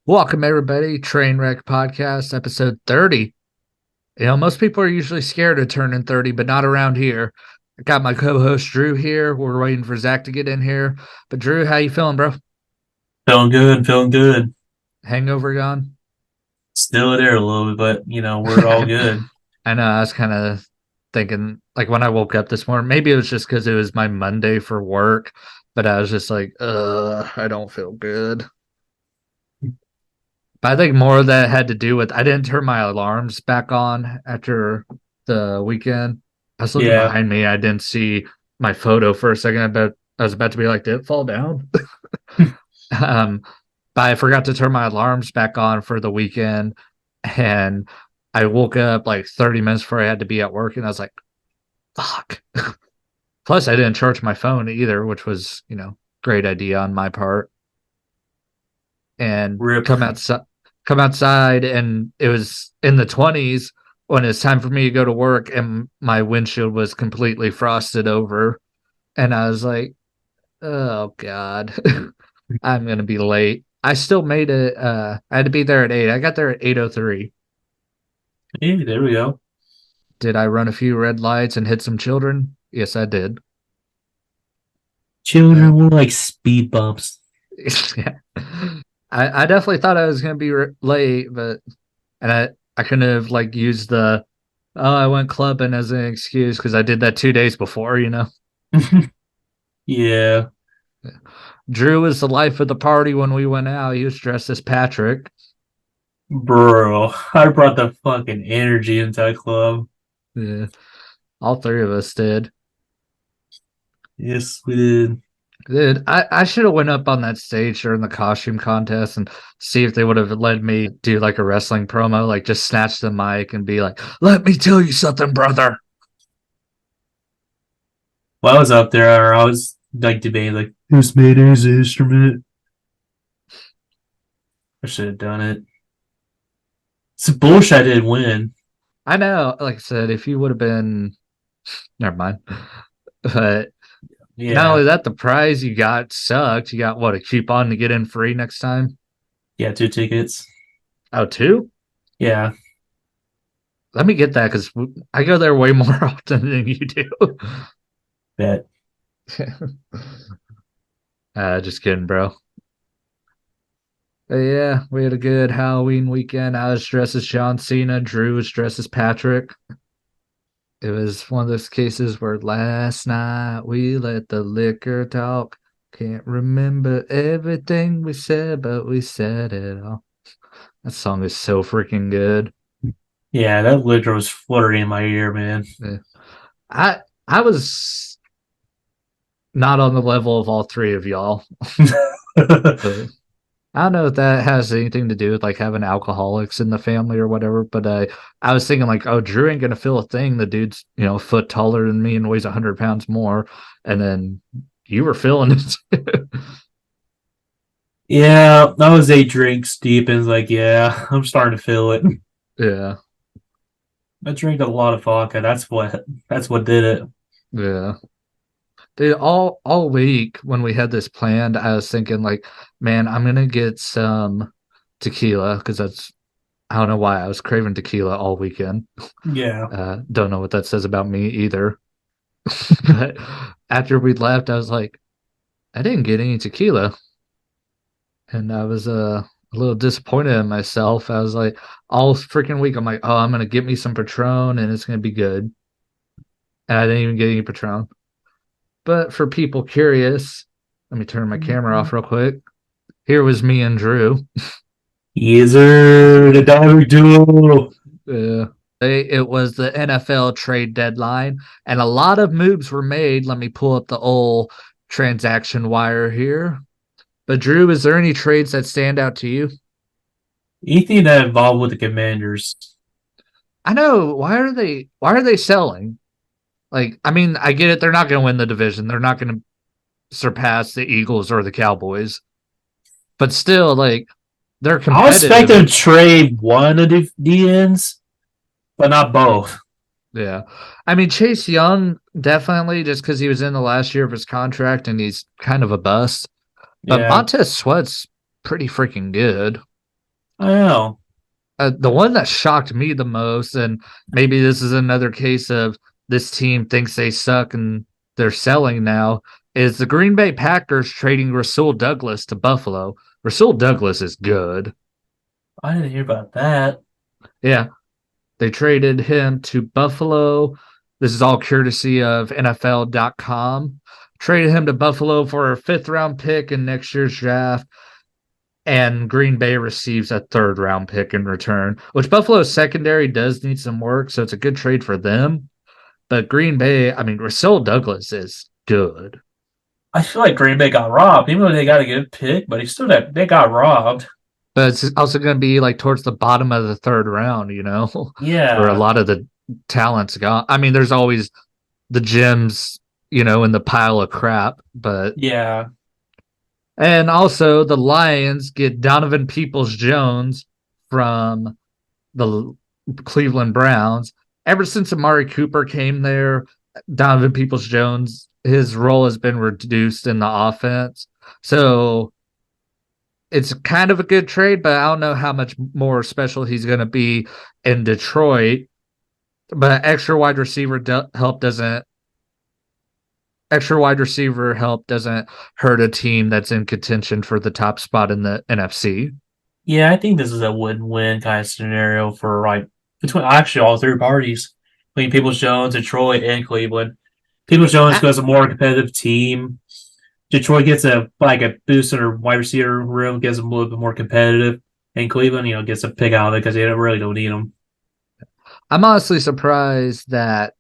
Welcome, everybody. Trainwreck Podcast, episode 30. Most people are usually scared of turning 30, but not around here. I got my co-host Drew here. We're waiting for Zach to get in here. But Drew, how you feeling, bro? Feeling good, feeling good. Hangover gone? Still there a little bit, but we're all good. I know, I was kind of thinking, like when I woke up this morning, maybe it was just because it was my Monday for work, but I was just like, I don't feel good. But I think more of that had to do with I didn't turn my alarms back on after the weekend. I was looking Yeah, behind me. I didn't see my photo for a second. I was about to be like, did it fall down? um, but I forgot to turn my alarms back on for the weekend. And I woke up like 30 minutes before I had to be at work. And I was like, fuck. Plus, I didn't charge my phone either, which was, great idea on my part. And rip. come outside and it was in the 20s when it's time for me to go to work and my windshield was completely frosted over and I was like, oh god. I'm gonna be late. I still made it. I had to be there at 8. I got there at 8:03. Hey, there we go. Did I run a few red lights and hit some children? Yes, I did. uh, Children were like speed bumps. yeah. I definitely thought I was gonna be late, but and I couldn't have like used the oh, I went clubbing as an excuse because I did that 2 days before. Yeah, Drew was the life of the party when we went out. He was dressed as Patrick. bro. I brought the fucking energy into that club. Yeah, all three of us did. Yes, we did. Dude, I should have went up on that stage during the costume contest and see if they would have let me do like a wrestling promo, like just snatch the mic and be like, "Let me tell you something, brother." While I was up there, I was like debating, like, who's made his instrument? I should have done it. It's bullshit I didn't win. I know, like I said, if you would have been, never mind. But not Yeah, only that, the prize you got sucked. You got what, a coupon to get in free next time? yeah, 2 tickets. Oh, two? Yeah, Let me get that because I go there way more often than you do. bet. Just kidding, bro. But yeah, we had a good Halloween weekend. I was dressed as John Cena. Drew was dressed as Patrick. It was one of those cases where last night we let the liquor talk. Can't remember everything we said, but we said it all. That song is so freaking good. Yeah, that liquor was fluttering in my ear, man. Yeah. I was not on the level of all three of y'all. But I don't know if that has anything to do with like having alcoholics in the family or whatever, but I was thinking like, oh, Drew ain't gonna feel a thing. The dude's a foot taller than me and weighs 100 pounds more, and then you were feeling it. Yeah, I was 8 drinks deep and was like, yeah, I'm starting to feel it. Yeah, I drank a lot of vodka. That's what did it. yeah. Dude, all week when we had this planned, I was thinking like, man, I'm gonna get some tequila because I don't know why I was craving tequila all weekend. Yeah. Don't know what that says about me either. But after we left, I was like, I didn't get any tequila, and I was a little disappointed in myself. I was like, all freaking week, I'm like, oh, I'm gonna get me some Patron, and it's gonna be good, and I didn't even get any Patron. But for people curious, let me turn my camera off real quick. Here was me and Drew. Yes, sir. The dynamic duo. Uh, it was the NFL trade deadline, and a lot of moves were made. Let me pull up the old transaction wire here. But Drew, is there any trades that stand out to you? Anything that involved with the Commanders. I know. Why are they selling? Like, I mean, I get it. They're not going to win the division. They're not going to surpass the Eagles or the Cowboys. But still, like, they're I would expect competitive. them to trade one of the DNs, but not both. Yeah. I mean, Chase Young definitely just because he was in the last year of his contract and he's kind of a bust. But Yeah. Montez Sweat's pretty freaking good. I know. The one that shocked me the most, and maybe this is another case of this team thinks they suck and they're selling now, is the Green Bay Packers trading Rasul Douglas to Buffalo. Rasul Douglas is good. I didn't hear about that. Yeah, they traded him to Buffalo. This is all courtesy of NFL.com. Traded him to Buffalo for a fifth round pick in next year's draft, and Green Bay receives a third round pick in return, which Buffalo's secondary does need some work, so it's a good trade for them. But Green Bay, I mean, Rasul Douglas is good. I feel like Green Bay got robbed, even though they got a good pick, but he still got they got robbed. But it's also going to be like towards the bottom of the third round, where a Yeah, lot of the talent's gone. I mean, there's always the gems, in the pile of crap, but yeah, and also the Lions get Donovan Peoples Jones from the Cleveland Browns. Ever since Amari Cooper came there, Donovan Peoples Jones, his role has been reduced in the offense. So it's kind of a good trade, but I don't know how much more special he's going to be in Detroit. But extra wide receiver help doesn't hurt a team that's in contention for the top spot in the NFC. yeah. I think this is a win-win kind of scenario for like between actually all three parties, between Peoples Jones, Detroit, and Cleveland. Peoples Jones I, goes a more competitive team. Detroit gets a boost in their wide receiver room, gets them a little bit more competitive, and Cleveland, gets a pick out of it because they really don't need them. I'm honestly surprised that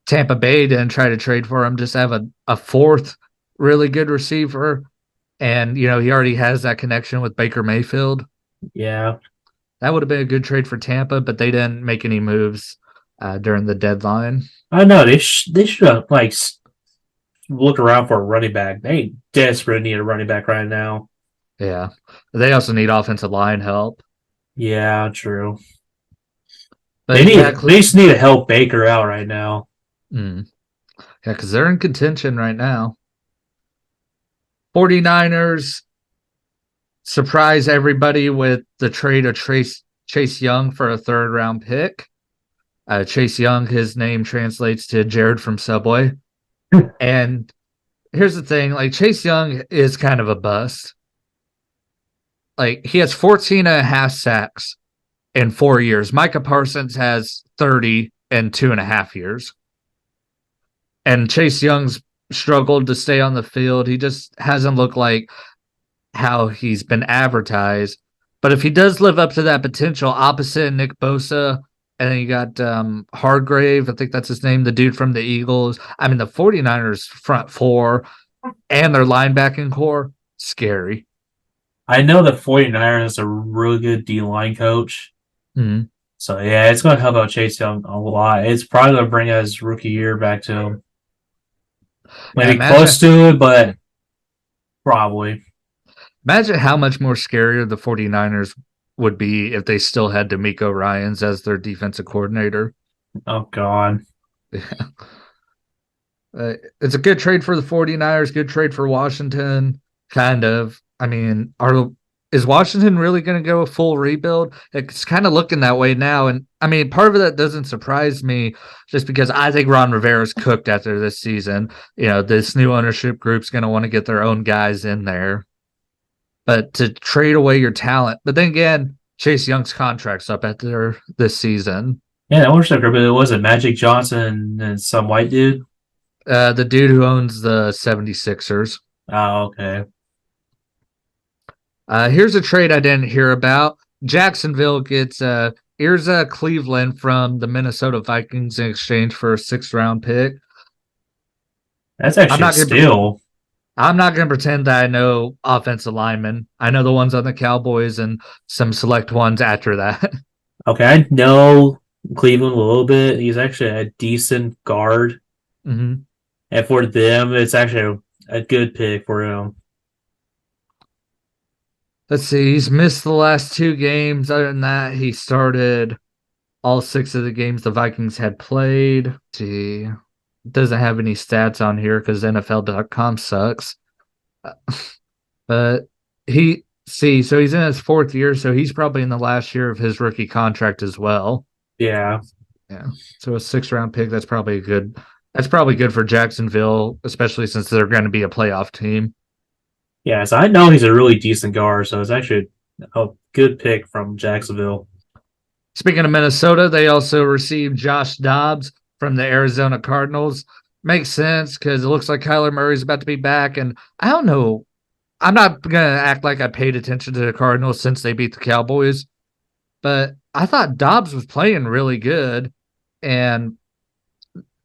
Tampa Bay didn't try to trade for him, just have a fourth really good receiver. And, he already has that connection with Baker Mayfield. Yeah, That would have been a good trade for Tampa, but they didn't make any moves during the deadline. I know they should have look around for a running back. They desperately need a running back right now. Yeah. They also need offensive line help. Yeah, true. But yeah, They just need to help Baker out right now. mm, yeah, because they're in contention right now. 49ers surprise everybody with the trade of Chase Young for a third round pick. Chase Young, his name translates to Jared from Subway. And here's the thing, like Chase Young is kind of a bust. Like he has 14 and a half sacks in 4 years. Micah Parsons has 30 in 2.5 years. And Chase Young's struggled to stay on the field. He just hasn't looked like how he's been advertised. But if he does live up to that potential, opposite Nick Bosa, and then you got Hargrave, I think that's his name, the dude from the Eagles. I mean, the 49ers front four and their linebacking core, scary. I know the 49ers is a really good D line coach. Mm-hmm. So yeah, it's going to help out Chase Young a lot. It's probably going to bring his rookie year back to him. Yeah, Maybe close to it, but probably. imagine how much more scarier the 49ers would be if they still had D'Amico Ryans as their defensive coordinator. Oh God. It's a good trade for the 49ers, good trade for Washington, kind of. I mean, is Washington really going to go a full rebuild? It's kind of looking that way now. And I mean, part of that doesn't surprise me just because I think Ron Rivera's cooked after this season. This new ownership group's going to want to get their own guys in there. But to trade away your talent, but then again, Chase Young's contract's up after this season. Yeah, I wish it was it Magic Johnson and some white dude. The dude who owns the 76ers. Oh, okay. Here's a trade I didn't hear about. Jacksonville gets Irza Cleveland from the Minnesota Vikings in exchange for a sixth round pick. That's I'm actually a not gonna steal. I'm not gonna pretend that I know offensive linemen. I know the ones on the Cowboys and some select ones after that. Okay, I know Cleveland a little bit. He's actually a decent guard. hmm And for them, it's actually a good pick for him. Let's see. He's missed the last two games. Other than that, he started all six of the games the Vikings had played. Let's see, doesn't have any stats on here because NFL.com sucks. But he See, so he's in his fourth year, so he's probably in the last year of his rookie contract as well. Yeah. Yeah. So a 6 round pick, that's probably good for Jacksonville, especially since they're going to be a playoff team. Yeah, so I know he's a really decent guard, so it's actually a good pick from Jacksonville. Speaking of Minnesota, they also received Josh Dobbs from the Arizona Cardinals. Makes sense because it looks like Kyler Murray's about to be back. And I don't know. I'm not going to act like I paid attention to the Cardinals since they beat the Cowboys, but I thought Dobbs was playing really good. And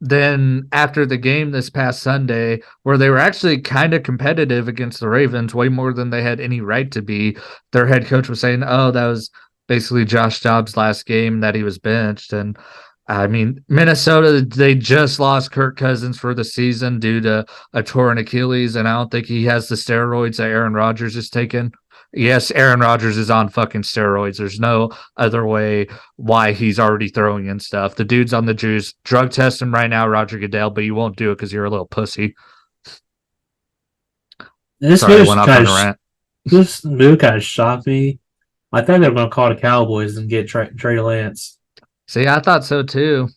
then after the game this past Sunday, where they were actually kind of competitive against the Ravens, way more than they had any right to be, their head coach was saying, "Oh, that was basically Josh Dobbs' last game that he was benched." And I mean, Minnesota, they just lost Kirk Cousins for the season due to a torn Achilles, and I don't think he has the steroids that Aaron Rodgers is taking. Yes, Aaron Rodgers is on fucking steroids. There's no other way why he's already throwing in stuff. The dude's on the juice. Drug test him right now, Roger Goodell, but you won't do it because you're a little pussy. This Sorry, I move went off kind on of a rant. this move kind of shocked me. I thought they were going to call the Cowboys and get Trey Lance. See, I thought so too.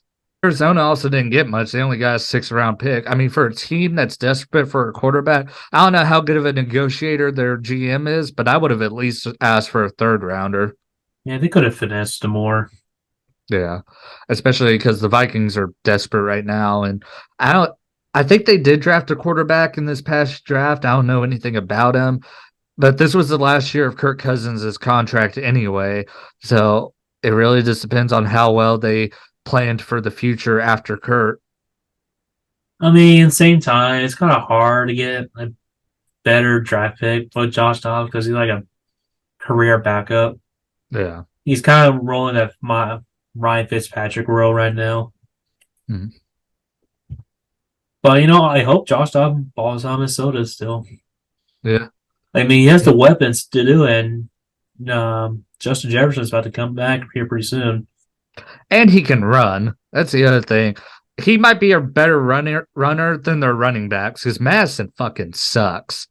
Arizona also didn't get much. They only got a 6 round pick. I mean, for a team that's desperate for a quarterback, I don't know how good of a negotiator their GM is, but I would have at least asked for a third rounder. Yeah, they could have finessed more. Yeah, especially because the Vikings are desperate right now, and I don't. I think they did draft a quarterback in this past draft. I don't know anything about him, but this was the last year of Kirk Cousins' contract anyway. So it really just depends on how well they planned for the future after Kurt. I mean, same time, it's kind of hard to get a better draft pick for Josh Dobbs because he's like a career backup. Yeah. He's kind of rolling that my Ryan Fitzpatrick role right now. Mhm. But I hope Josh Dobbs balls on Minnesota still. Yeah. I mean, he has the weapons to do it, and Justin Jefferson's about to come back here pretty soon. And he can run. That's the other thing. He might be a better runner than their running backs because Madison fucking sucks.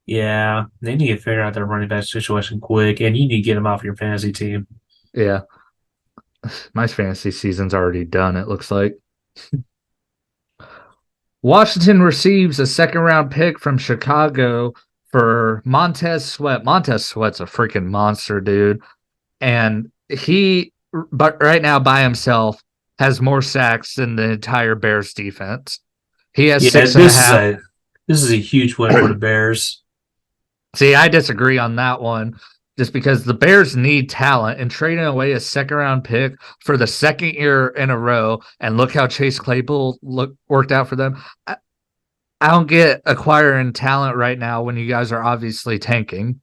Yeah, they need to figure out their running back situation quick, and you need to get him off your fantasy team. Yeah. My fantasy season's already done, it looks like. Washington receives a 2nd round pick from Chicago for Montez Sweat. Montez Sweat's a freaking monster, dude. And but right now by himself, has more sacks than the entire Bears defense. He has Yeah, six and a half. this is a huge win for the Bears. See, I disagree on that one just because the Bears need talent and trading away a 2nd round pick for the second year in a row. And look how Chase Claypool worked out for them. I don't get acquiring talent right now when you guys are obviously tanking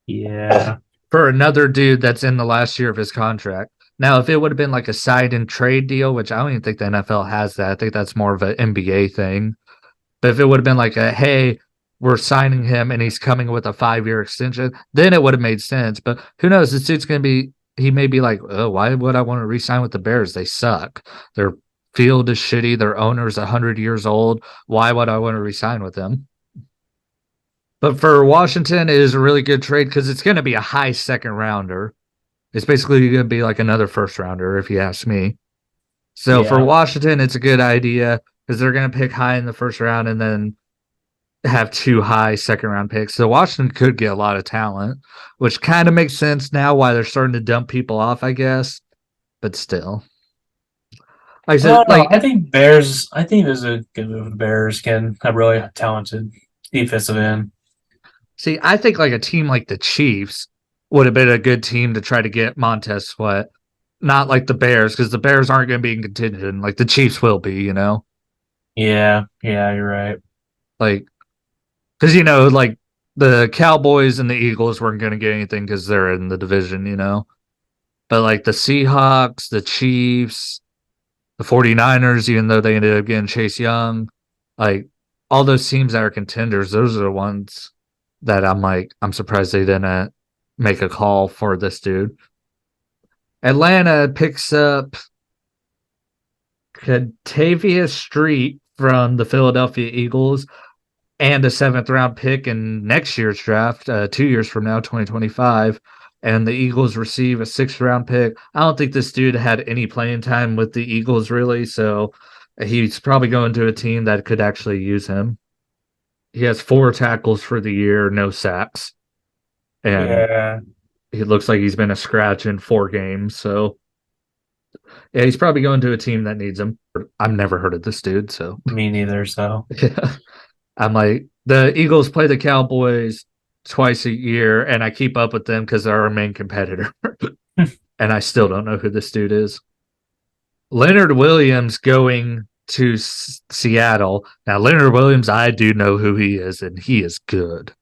Yeah, for another dude that's in the last year of his contract. Now, if it would have been like a side and trade deal, which I don't even think the NFL has that, I think that's more of an NBA thing. But if it would have been like hey, we're signing him and he's coming with a 5 year extension, then it would have made sense. But who knows? This dude's going to be, he may be like, oh, why would I want to re sign with the Bears? They suck. Their field is shitty. Their owner's 100 years old. Why would I want to re sign with them? But for Washington, it is a really good trade because it's going to be a high 2nd rounder. It's basically going to be like another 1st rounder, if you ask me. So for yeah. Washington, it's a good idea because they're going to pick high in the 1st round and then have 2 high 2nd round picks. So Washington could get a lot of talent, which kind of makes sense now why they're starting to dump people off, I guess. But still, like I I said, don't know. like, I think Bears. I think this is a good move. The Bears can have really talented defensive end. see, I think like a team like the Chiefs would have been a good team to try to get Montez Sweat, not like the Bears, because the Bears aren't going to be in contention. Like the Chiefs will be, Yeah, yeah, you're right. like because like the Cowboys and the Eagles weren't going to get anything because they're in the division. But like the Seahawks, the Chiefs, the 49ers, even though they ended up getting Chase Young, like all those teams that are contenders, those are the ones that I'm like, I'm surprised they didn't make a call for this dude. Atlanta picks up Catavius Street from the Philadelphia Eagles. and a seventh round pick in next year's draft, 2 years from now, 2025. And the Eagles receive a sixth round pick. I don't think this dude had any playing time with the Eagles really, so he's probably going to a team that could actually use him. He has 4 tackles for the year, no sacks, and Yeah, he looks like he's been a scratch in 4 games. So yeah, he's probably going to a team that needs him. I've never heard of this dude, so me neither. So yeah. I'm like the Eagles play the Cowboys twice a year, and I keep up with them because they're our main competitor. And I still don't know who this dude is. Leonard Williams going to Seattle. Now, Leonard Williams, I do know who he is, and he is good.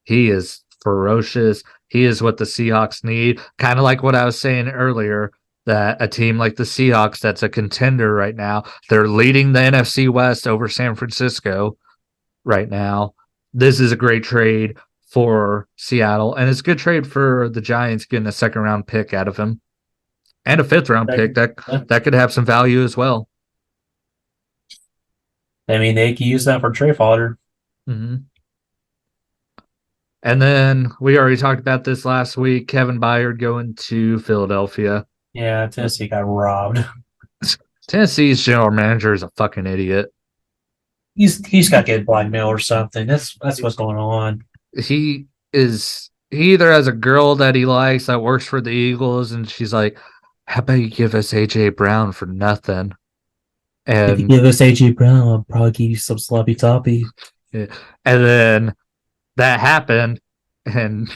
He is ferocious. He is what the Seahawks need. Kind of like what I was saying earlier, that a team like the Seahawks, that's a contender right now, they're leading the NFC West over San Francisco right now. This is a great trade for Seattle, and it's a good trade for the Giants getting a second round pick out of him and a fifth round pick yeah. that could have some value as well. I mean, they can use that for trade fodder. Mm-hmm. And then we already talked about this last week. Kevin Byard going to Philadelphia. Yeah, Tennessee got robbed. Tennessee's general manager is a fucking idiot. He's got to get blackmail or something. That's what's going on. He either has a girl that he likes that works for the Eagles, and she's like, "How about you give us AJ Brown for nothing?" If you And give us AJ Brown, I'll probably give you some sloppy toppy. and then that happened, and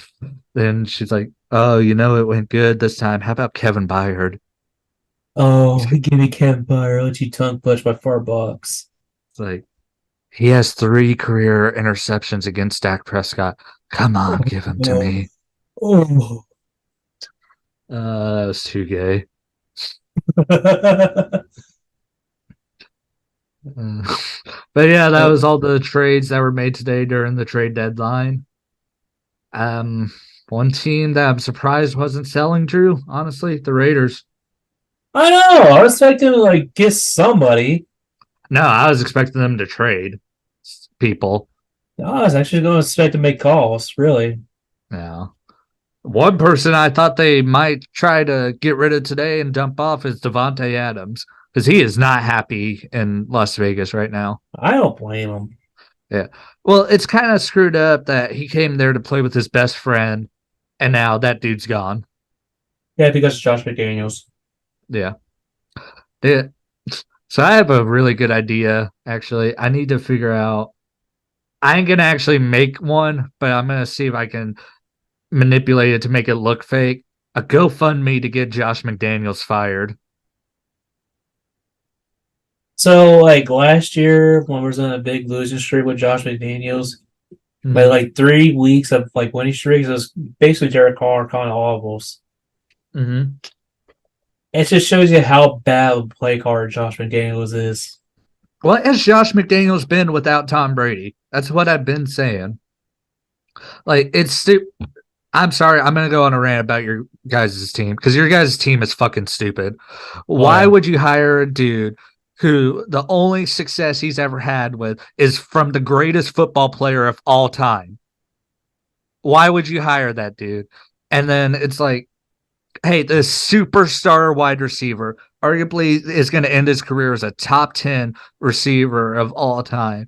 then she's like, "Oh, it went good this time. How about Kevin Byard?" Oh, give me Kevin Byard. I'll let you tongue punch my far box. It's like he has 3 career interceptions against Dak Prescott. Come on, give him to Oh, me. oh. That was too gay. Uh, but yeah, that was all the trades that were made today during the trade deadline. Um, One team that I'm surprised wasn't selling, Drew, honestly, the Raiders. I know. I was expecting to like get somebody. No, I was expecting them to trade people. I was actually going to expect to make calls. Really. Yeah. One person I thought they might try to get rid of today and dump off is Devontae Adams because he is not happy in Las Vegas right now. I don't blame him. Yeah. Well, it's kind of screwed up that he came there to play with his best friend and now that dude's gone. Yeah, because Josh McDaniels. Yeah. Yeah. So I have a really good idea, actually. I need to figure out. I ain't going to actually make one, but I'm going to see if I can manipulate it to make it look fake. A GoFundMe to get Josh McDaniels fired. So like last year when we was on a big losing streak with Josh McDaniels, by Mm-hmm. like 3 weeks of like winning streaks, it was basically Derek Carr calling audibles. Mm-hmm. It just shows you how bad of a play caller Josh McDaniels is. What has Josh McDaniels been without Tom Brady? That's what I've been saying. Like, I'm sorry, I'm going to go on a rant about your guys' team because your guys' team is fucking stupid. Oh Why yeah. would you hire a dude who the only success he's ever had with is from the greatest football player of all time? Why would you hire that dude? And then it's like, hey, the superstar wide receiver arguably is going to end his career as a top 10 receiver of all time.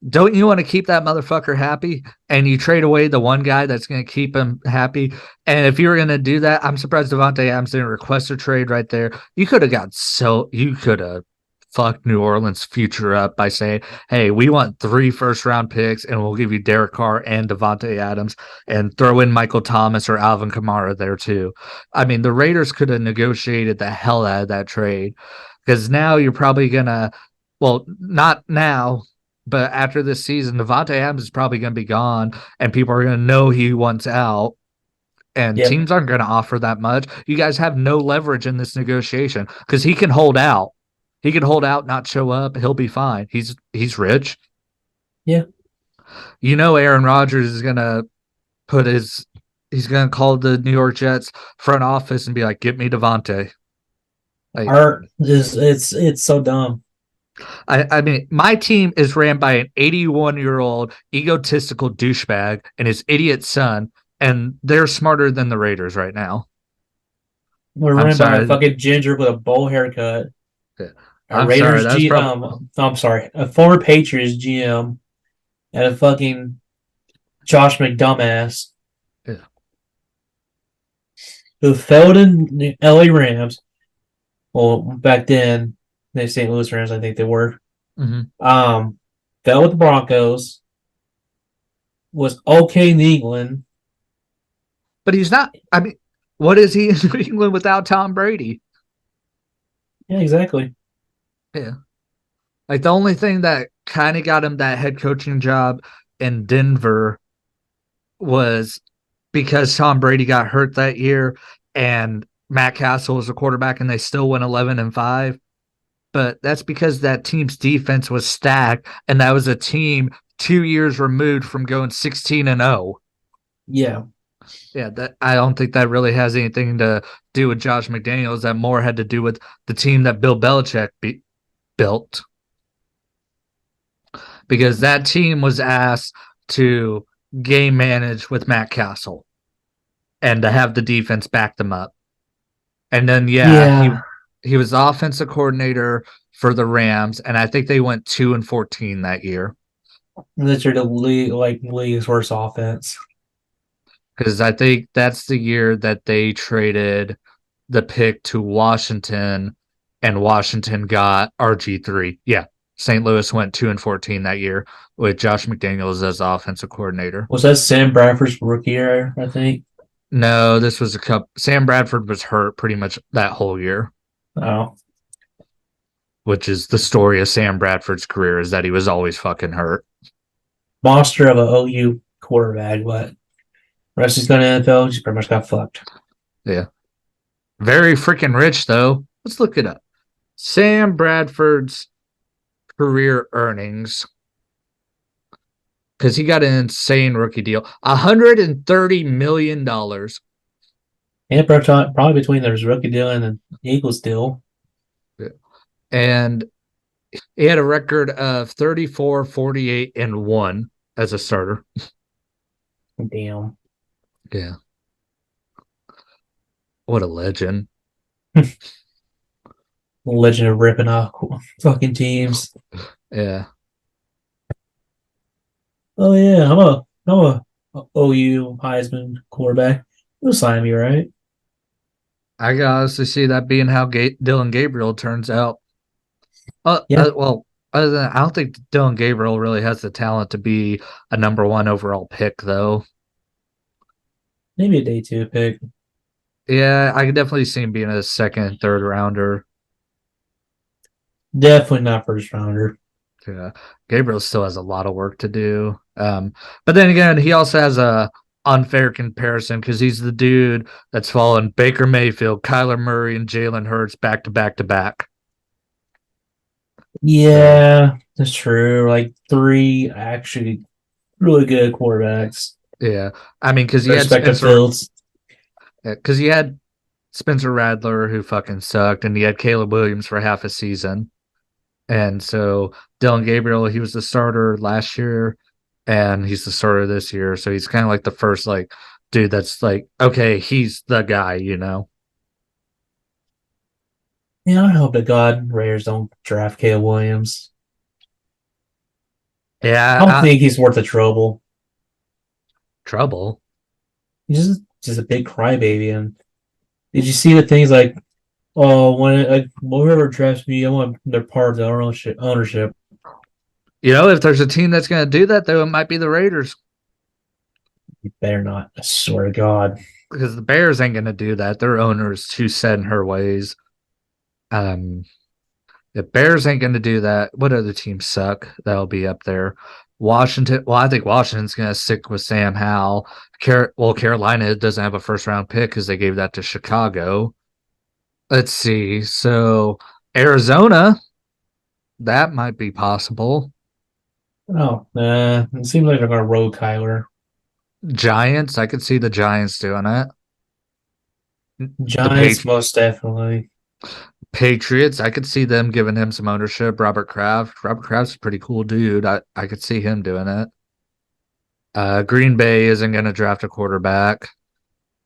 Don't you want to keep that motherfucker happy? And you trade away the one guy that's going to keep him happy. And if you were going to do that, I'm surprised Devontae Adams didn't request a trade right there. You could have fucked New Orleans' future up by saying, hey, we want 3 first-round picks and we'll give you Derek Carr and Devontae Adams and throw in Michael Thomas or Alvin Kamara there too. I mean, the Raiders could have negotiated the hell out of that trade because now you're probably going to, well, not now, but after this season, Devontae Adams is probably going to be gone, and people are going to know he wants out. And Yep. teams aren't going to offer that much. You guys have no leverage in this negotiation because he can hold out. He can hold out, not show up. He'll be fine. He's rich. Yeah. Aaron Rodgers is going to put his. He's going to call the New York Jets front office and be like, "Get me Devontae." Like, Art is it's so dumb. I mean, my team is ran by an 81-year-old egotistical douchebag and his idiot son, and they're smarter than the Raiders right now. We're I'm run by a sorry. fucking ginger with a bowl haircut. A I'm sorry. Raiders That's G probably I'm sorry, a former Patriots GM and a fucking Josh McDumbass yeah. who failed in the LA Rams. Well, back then, the St. Louis Rams, I think they were. Mhm. Um, Fell with the Broncos, was okay in England. But he's not. I mean, what is he in New England without Tom Brady? Yeah, exactly. Yeah. Like the only thing that kind of got him that head coaching job in Denver was because Tom Brady got hurt that year and Matt Castle was the quarterback and they still went 11-5. But that's because that team's defense was stacked and that was a team 2 years removed from going 16-0. Yeah. Yeah, that I don't think that really has anything to do with Josh McDaniels. That more had to do with the team that Bill Belichick built, because that team was asked to game manage with Matt Castle and to have the defense back them up. And then yeah, Yeah. he was the offensive coordinator for the Rams, and I think they went 2-14 that year. Literally the league's worst offense. Because I think that's the year that they traded the pick to Washington, and Washington got RG3. Yeah, St. Louis went 2-14 that year with Josh McDaniels as offensive coordinator. Was that Sam Bradford's rookie year, I think? No, this was a cup. Sam Bradford was hurt pretty much that whole year, Oh. which is the story of Sam Bradford's career is that he was always fucking hurt. Monster of an OU quarterback, but rest he's going to NFL, just pretty much got fucked. Yeah, very freaking rich though. Let's look it up. Sam Bradford's career earnings, because he got an insane rookie deal, $130 million. And probably between there's rookie deal and the Eagles deal. And he had a record of 34, 48, and 1 as a starter. Damn. Yeah. What a legend. Legend of ripping off fucking teams. Yeah. Oh yeah, I'm a OU Heisman quarterback. You'll sign me, right? I can honestly see that being how Dylan Gabriel turns out. Yeah, Well, other than I don't think Dylan Gabriel really has the talent to be a number one overall pick, though. maybe a day two pick. Yeah, I can definitely see him being a second, third rounder. Definitely not first rounder. Yeah, Gabriel still has a lot of work to do. But then again, he also has a unfair comparison because he's the dude that's following Baker Mayfield, Kyler Murray, and Jalen Hurts back to back to back. So Yeah, that's true. Like three actually really good quarterbacks. yeah, I mean, Respective fields. Because he had Spencer Radler who fucking sucked, and he had Caleb Williams for half a season, and so Dylan Gabriel, he was the starter last year, and he's the starter this year. So he's kind of like the first like dude that's like, okay, he's the guy, you know. Yeah, I hope to God Raiders don't draft Caleb Williams. Yeah, I don't think he's worth the trouble. trouble. He's just a big crybaby. And did you see the things like, oh, when whoever drafts me, I want their part of the ownership. You know, if there's a team that's going to do that, though, it might be the Raiders, You better not. I swear to God. because the Bears ain't going to do that. Their owner is too set in her ways. Um, the Bears ain't going to do that. What other teams suck that'll be up there? Washington. Well, I think Washington's going to stick with Sam Howell. Carolina doesn't have a first round pick because they gave that to Chicago. Let's see. So Arizona, that might be possible. Oh, it seems like they're going to roll Kyler. Giants, I could see the Giants doing it. The Giants, Patri- most definitely. Patriots, I could see them giving him some ownership. Robert Kraft. Robert Kraft's a pretty cool dude. I could see him doing it. Green Bay isn't going to draft a quarterback.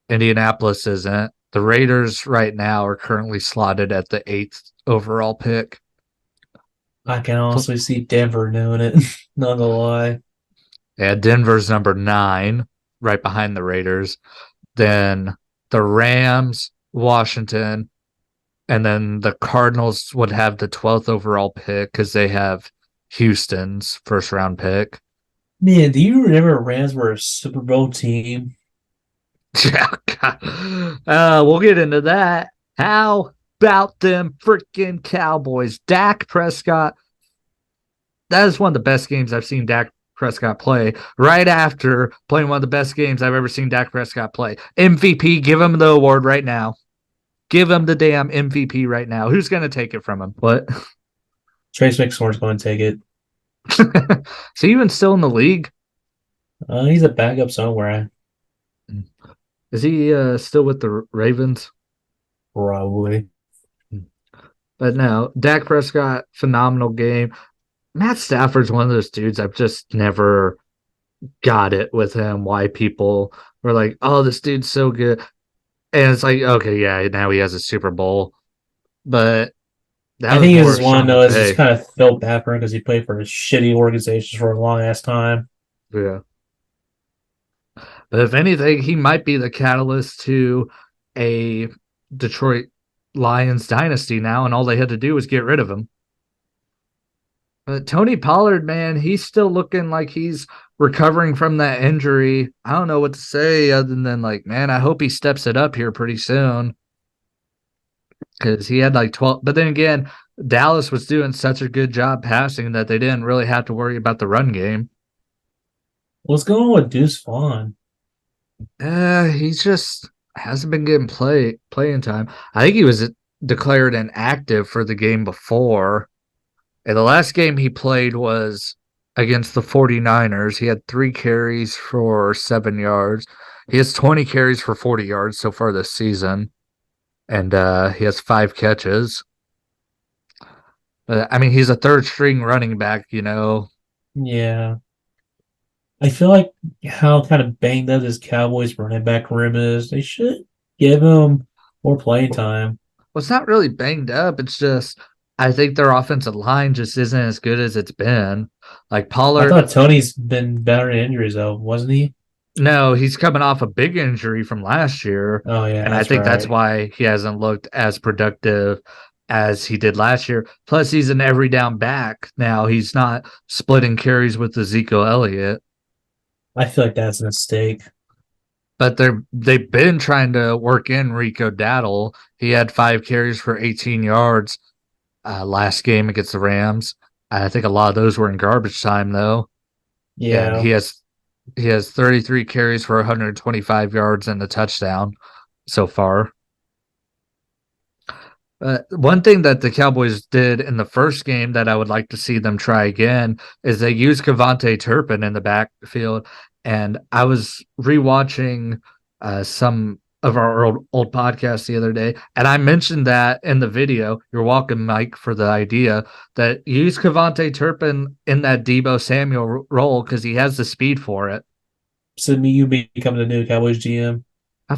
Indianapolis isn't. The Raiders right now are currently slotted at the eighth overall pick. I can honestly see Denver doing it. Not gonna lie. Yeah, Denver's number nine, right behind the Raiders. Then the Rams, Washington, and then the Cardinals would have the 12th overall pick because they have Houston's first round pick. Man, do you remember Rams were a Super Bowl team? Yeah, we'll get into that. How about them freaking Cowboys? Dak Prescott. That is one of the best games I've seen Dak Prescott play. Right after playing one of the best games I've ever seen Dak Prescott play. MVP, give him the award right now. Give him the damn MVP right now. Who's going to take it from him? What? Trace McSorley's going to take it. Is he even still in the league? He's a backup somewhere, Is he still with the Ravens? probably. But no, Dak Prescott, phenomenal game. Matt Stafford's one of those dudes I've just never got it with him. Why people were like, "Oh, this dude's so good," and it's like, okay, yeah, now he has a Super Bowl, but that I was think more this is of one Sean though. Is just McVay. kind of felt bad for him because he played for shitty organizations for a long ass time. Yeah, but if anything, he might be the catalyst to a Detroit Lions dynasty now, and all they had to do was get rid of him. But Tony Pollard, man, he's still looking like he's recovering from that injury. I don't know what to say other than like, man, I hope he steps it up here pretty soon because he had like 12. But then again, Dallas was doing such a good job passing that they didn't really have to worry about the run game. What's going on with Deuce Vaughn? He just hasn't been getting playing time. I think he was declared inactive for the game before. And the last game he played was against the 49ers. He had 3 carries for 7 yards. He has 20 carries for 40 yards so far this season. And he has 5 catches. But I mean, he's a third string running back. Yeah, I feel like how kind of banged up this Cowboys running back room is. They should give him more playing Well, time. it's not really banged up. It's just, I think their offensive line just isn't as good as it's been. Like I Pollard, thought Tony's been better in injuries though, wasn't he? no, he's coming off a big injury from last year, Oh yeah, and I that's think that's right. why he hasn't looked as productive as he did last year. Plus, he's an every down back now. He's not splitting carries with Ezekiel Elliott, I feel like that's a mistake. but they've been trying to work in Rico Daddle. He had 5 carries for 18 yards last game against the Rams. I think a lot of those were in garbage time though, and Yeah. he has 33 carries for 125 yards and a touchdown so far. One thing that the Cowboys did in the first game that I would like to see them try again is they used Cavante Turpin in the backfield. And I was rewatching some of our old podcasts the other day, and I mentioned that in the video. You're welcome, Mike, for the idea that use Cavante Turpin in that Debo Samuel role because he has the speed for it. So me, you become the new Cowboys GM.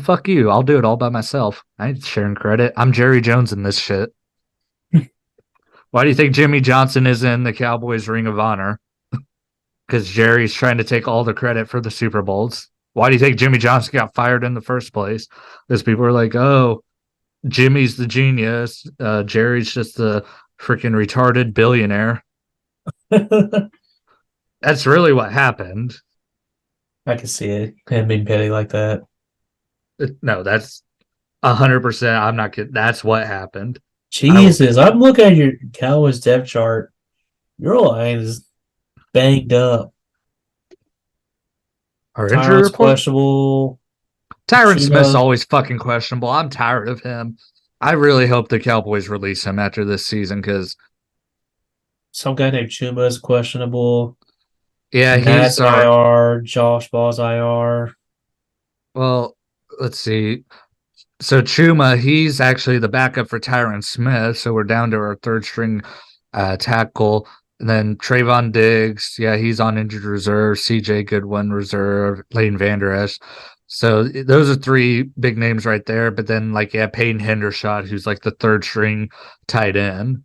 Fuck you. I'll do it all by myself. I ain't sharing credit. I'm Jerry Jones in this shit. Why do you think Jimmy Johnson is in the Cowboys Ring of Honor? Because Jerry's trying to take all the credit for the Super Bowls. Why do you think Jimmy Johnson got fired in the first place? Because people are like, oh, Jimmy's the genius. Jerry's just the freaking retarded billionaire. I That's really what happened. can see it. Him being petty like that. No, that's 100%. I'm not kidding. That's what happened. I don't. Jesus, I'm looking at your Cowboys depth chart. Your line is banged up. Our injury Tyron's report. questionable. Tyron Smith's Chuba, always fucking questionable. I'm tired of him. I really hope the Cowboys release him after this season because, some guy named Chuba is questionable. yeah, Matt's he's our. IR. Josh Ball's IR. Well, let's see. So Chuma, he's actually the backup for Tyron Smith. So we're down to our third string tackle. And then Trayvon Diggs, yeah, he's on injured reserve. CJ Goodwin reserve. Leighton Vander Esch. So those are three big names right there. But then, like, yeah, Peyton Hendershot, who's like the third string tight end.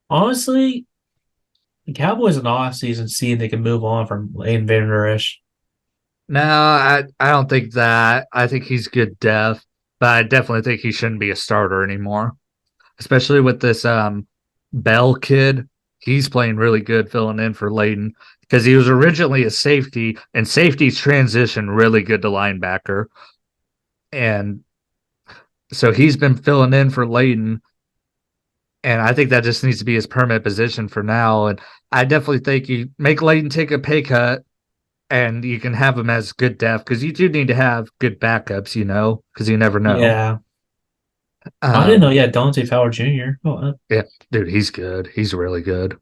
Honestly, the Cowboys in the offseason see they can move on from Lane Vander Esch. No, I don't think that. I think he's good depth, but I definitely think he shouldn't be a starter anymore, especially with this Bell kid. He's playing really good filling in for Layton because he was originally a safety, and safeties transition really good to linebacker. And so he's been filling in for Layton, and I think that just needs to be his permanent position for now. And I definitely think you make Layton take a pay cut and you can have him as good depth because you do need to have good backups, because you never know. Yeah. I didn't know. Um, Yeah, Dante Fowler Jr. Oh, yeah, dude, he's good. He's really good.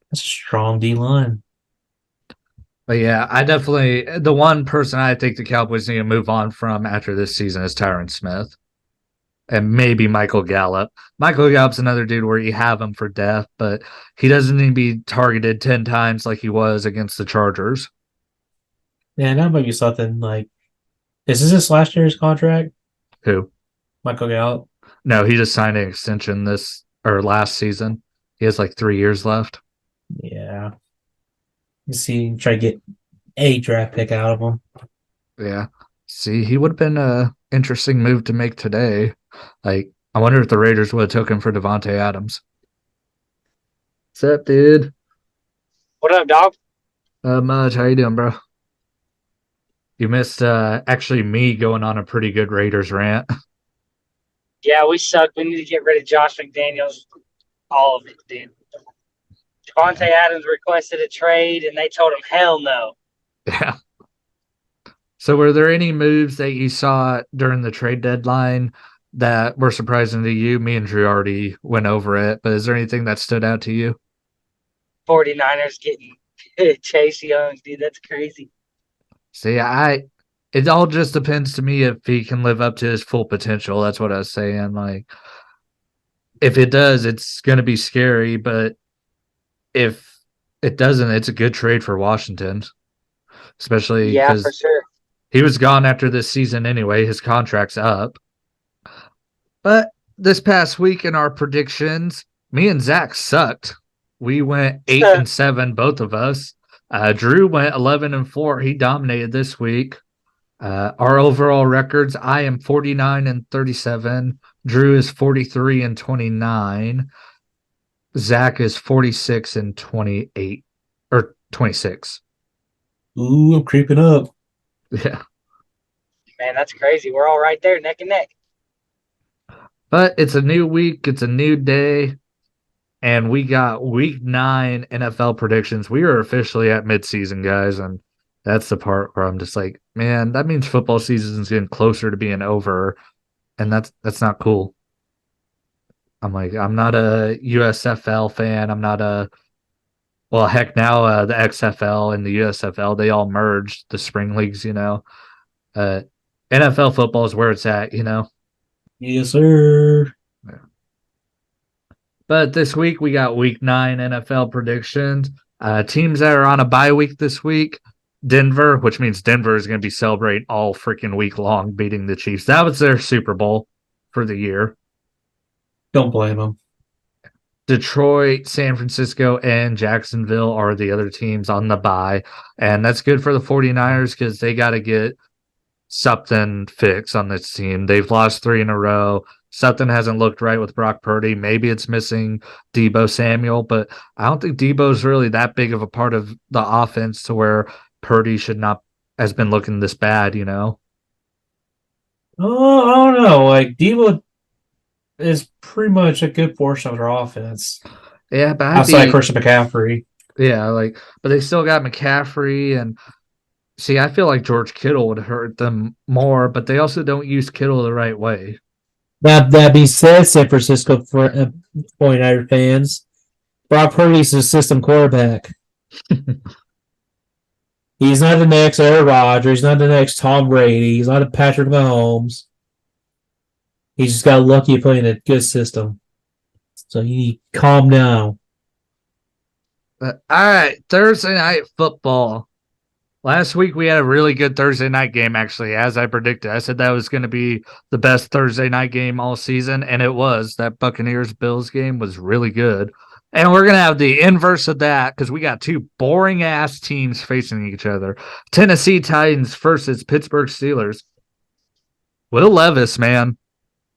that's a strong D line. But yeah, I definitely the one person I think the Cowboys need to move on from after this season is Tyron Smith and maybe Michael Gallup. Michael Gallup's another dude where you have him for depth, but he doesn't need to be targeted 10 times like he was against the Chargers. Yeah, that might be something like. Is this his last year's contract, Who? Michael Gallup? No, he just signed an extension this or last season. He has like 3 years left. Yeah. You see, try to get a draft pick out of him. Yeah. See, he would have been a interesting move to make today. Like, I wonder if the Raiders would have took him for Devontae Adams. What's up, dude? What up, dog? Much. How you doing, bro? You missed actually me going on a pretty good Raiders rant. Yeah, we suck. We need to get rid of Josh McDaniels. All of it, dude. Devontae Yeah. Adams requested a trade, and they told him hell no. Yeah. So were there any moves that you saw during the trade deadline that were surprising to you? Me and Drew already went over it, but is there anything that stood out to you? 49ers getting Chase Young, dude. That's crazy. See, it all just depends to me if he can live up to his full potential. That's what I was saying. Like, if it does, it's going to be scary, but if it doesn't, it's a good trade for Washington, especially Yeah, for because sure. he was gone after this season anyway. His contract's up. But this past week in our predictions, me and Zach sucked. We went 8-7, both of us. Drew went 11-4. He dominated this week. Our overall records, I am 49-37. Drew is 43-29. Zach is 46-28 or 26. Ooh, I'm creeping up. Yeah. Man, that's crazy. We're all right there, neck and neck. But it's a new week, it's a new day, and we got week 9 NFL predictions. We are officially at midseason, guys, and that's the part where I'm just like, man, that means football season is getting closer to being over, and that's not cool. I'm like, I'm not a USFL fan. I'm not a well, heck, now the XFL and the USFL they all merged the spring leagues. Uh, NFL football is where it's at. Yes, sir. But this week we got week 9 NFL predictions. Teams that are on a bye week this week. Denver, which means Denver is going to be celebrating all freaking week long, beating the Chiefs. That was their Super Bowl for the year. Don't blame him. Detroit, San Francisco, and Jacksonville are the other teams on the bye. And that's good for the 49ers because they got to get something fixed on this team. They've lost 3 in a row. Something hasn't looked right with Brock Purdy. Maybe it's missing Debo Samuel, but I don't think Debo's really that big of a part of the offense to where Purdy should not has been looking this bad. Oh, I don't know. Like Debo is pretty much a good portion of their offense Yeah, but I'd outside be Christian McCaffrey. yeah, like but they still got McCaffrey and see, I feel like George Kittle would hurt them more, but they also don't use Kittle the right way. That being said, San Francisco 49er fans, Brock Purdy's a system quarterback. He's not the next Aaron Rodgers. He's not the next Tom Brady. He's not a Patrick Mahomes. He just got lucky playing a good system. So you need to calm down. But, all right, Thursday night football. Last week we had a really good Thursday night game, actually, as I predicted. I said that was going to be the best Thursday night game all season, and it was. That Buccaneers Bills game was really good. And we're going to have the inverse of that because we got two boring ass teams facing each other. Tennessee Titans versus Pittsburgh Steelers. Will Levis, man,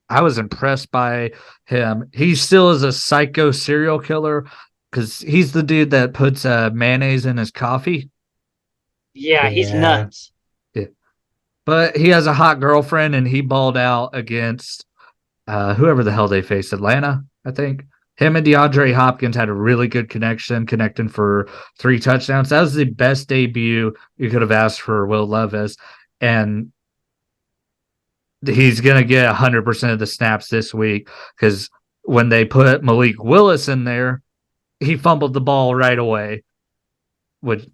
I was impressed by him. He still is a psycho serial killer because he's the dude that puts mayonnaise in his coffee. Yeah, he's Yeah. nuts. Yeah. But he has a hot girlfriend, and he balled out against whoever the hell they faced, Atlanta, I think. Him and DeAndre Hopkins had a really good connection, connecting for 3 touchdowns. That was the best debut you could have asked for Will Levis. And he's going to get 100% of the snaps this week because when they put Malik Willis in there, he fumbled the ball right away, which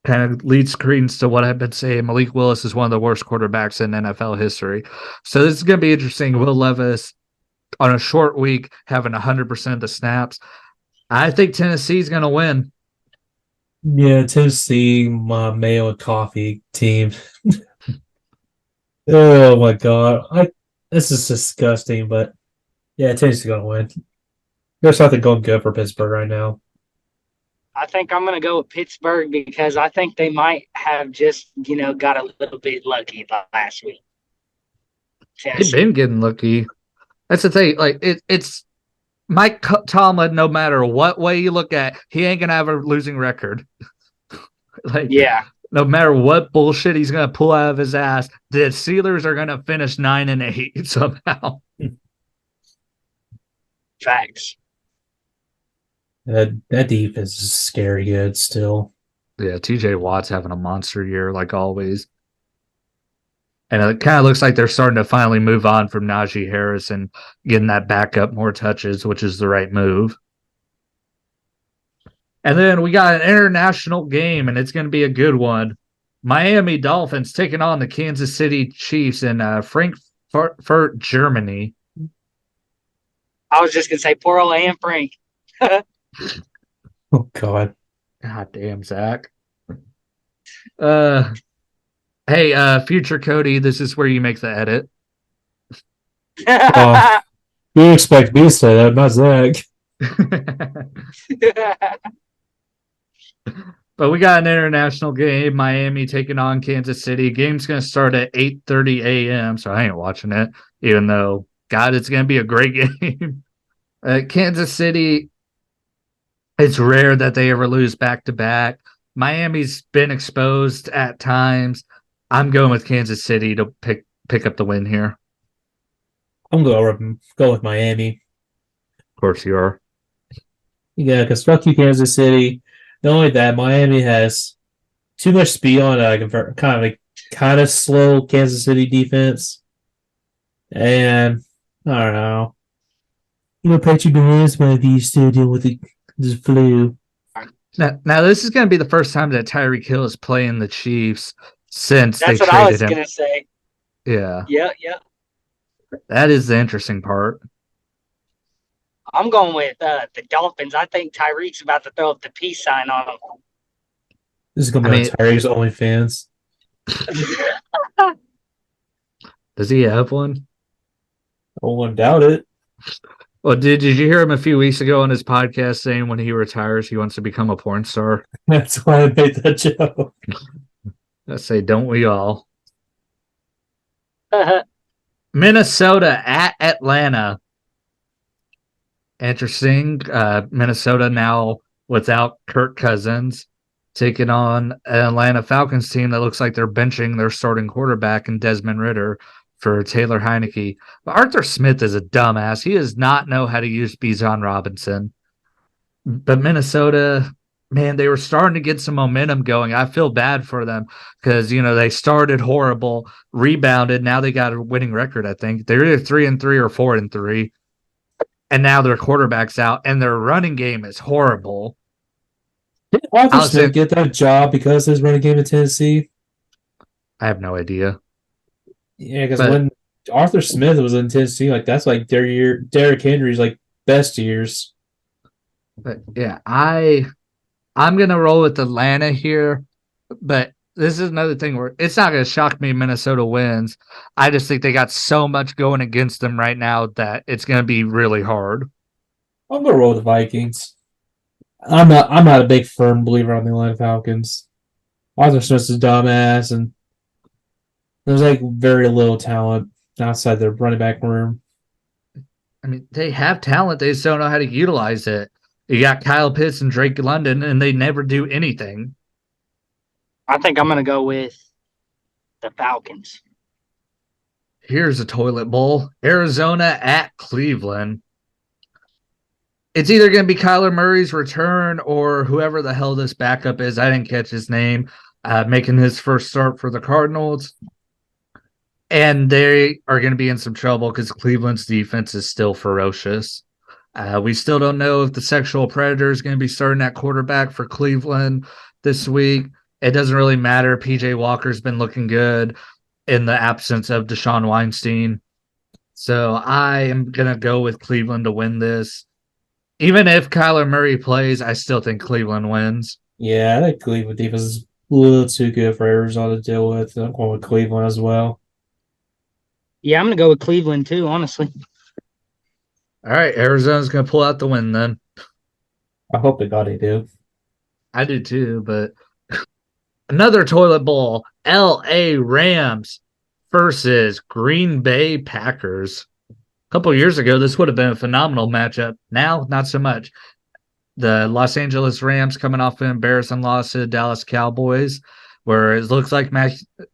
kind of leads credence to what I've been saying. Malik Willis is one of the worst quarterbacks in NFL history. So this is going to be interesting. Will Levis on a short week having 100% of the snaps. I think Tennessee's going to win. Yeah, Tennessee, my mayo and coffee team. Oh my god. This is disgusting, but yeah, Tennessee's gonna win. There's something going good for Pittsburgh right now. I think I'm going to go with Pittsburgh because I think they might have just, got a little bit lucky last week. They've Tennessee. been getting lucky. That's the thing. Like it's Mike Tomlin. No matter what way you look at, he ain't gonna have a losing record. Like Yeah, no matter what bullshit he's gonna pull out of his ass, the Steelers are gonna finish 9-8 somehow. facts. That defense is scary good still. Yeah, TJ Watt's having a monster year like always. And it kind of looks like they're starting to finally move on from Najee Harris and getting that backup more touches, which is the right move. And then we got an international game, and it's going to be a good one. Miami Dolphins taking on the Kansas City Chiefs in Frankfurt, Germany. I was just going to say poor old Anne Frank. Oh god. God damn, Zach. Hey, future Cody, this is where you make the edit. You expect me to say that, not Zach. But we got an international game. Miami taking on Kansas City. Game's going to start at 8:30 a.m., so I ain't watching it, even though, God, it's going to be a great game. Kansas City, it's rare that they ever lose back-to-back. Miami's been exposed at times. I'm going with Kansas City to pick up the win here. I'm going to go with Miami. Of course you are. Yeah, because fuck you, Kansas City. Not only that, Miami has too much speed on kind of slow Kansas City defense. And I don't know. Patrick Mahomes might be still dealing with this flu. Now, this is going to be the first time that Tyreek Hill is playing the Chiefs since That's they what I was traded him. going to say. Yeah. Yeah. That is the interesting part. I'm going with the Dolphins. I think Tyreek's about to throw up the peace sign on them. This is going to be on Tyreek's OnlyFans. Does he have one? I won't doubt it. Well, did you hear him a few weeks ago on his podcast saying when he retires he wants to become a porn star? That's why I made that joke. I say, don't we all? Minnesota at Atlanta. Interesting. Minnesota now without Kirk Cousins taking on an Atlanta Falcons team that looks like they're benching their starting quarterback in Desmond Ridder for Taylor Heineke. But Arthur Smith is a dumbass. He does not know how to use Bijan Robinson. But Minnesota, man, they were starting to get some momentum going. I feel bad for them because, they started horrible, rebounded. Now they got a winning record, I think. They're either 3-3 or 4-3. And now their quarterback's out, and their running game is horrible. Did Arthur Smith get that job because of his running game in Tennessee? I have no idea. Yeah, because Arthur Smith was an intense team. Like that's like their year. Derrick Henry's like best years. But yeah, I'm gonna roll with Atlanta here, but this is another thing where it's not gonna shock me if Minnesota wins. I just think they got so much going against them right now that it's gonna be really hard. I'm gonna roll with the Vikings. I'm not a big firm believer on the Atlanta Falcons. Arthur Smith's a dumbass, and there's like very little talent outside their running back room. I mean, they have talent, they just don't know how to utilize it. You got Kyle Pitts and Drake London, and they never do anything. I think I'm going to go with the Falcons. Here's a toilet bowl. Arizona at Cleveland. It's either going to be Kyler Murray's return or whoever the hell this backup is. I didn't catch his name, making his first start for the Cardinals. And they are going to be in some trouble because Cleveland's defense is still ferocious. We still don't know if the sexual predator is going to be starting at quarterback for Cleveland this week. It doesn't really matter. PJ Walker's been looking good in the absence of Deshaun Weinstein. So I am going to go with Cleveland to win this. Even if Kyler Murray plays, I still think Cleveland wins. Yeah, I think Cleveland defense is a little too good for Arizona to deal with. I'm going with Cleveland as well. Yeah, I'm going to go with Cleveland too, honestly. All right, Arizona's going to pull out the win then. I hope to God they do. I do too, but another toilet bowl. LA Rams versus Green Bay Packers. A couple years ago, this would have been a phenomenal matchup. Now, not so much. The Los Angeles Rams coming off an embarrassing loss to the Dallas Cowboys, where it looks like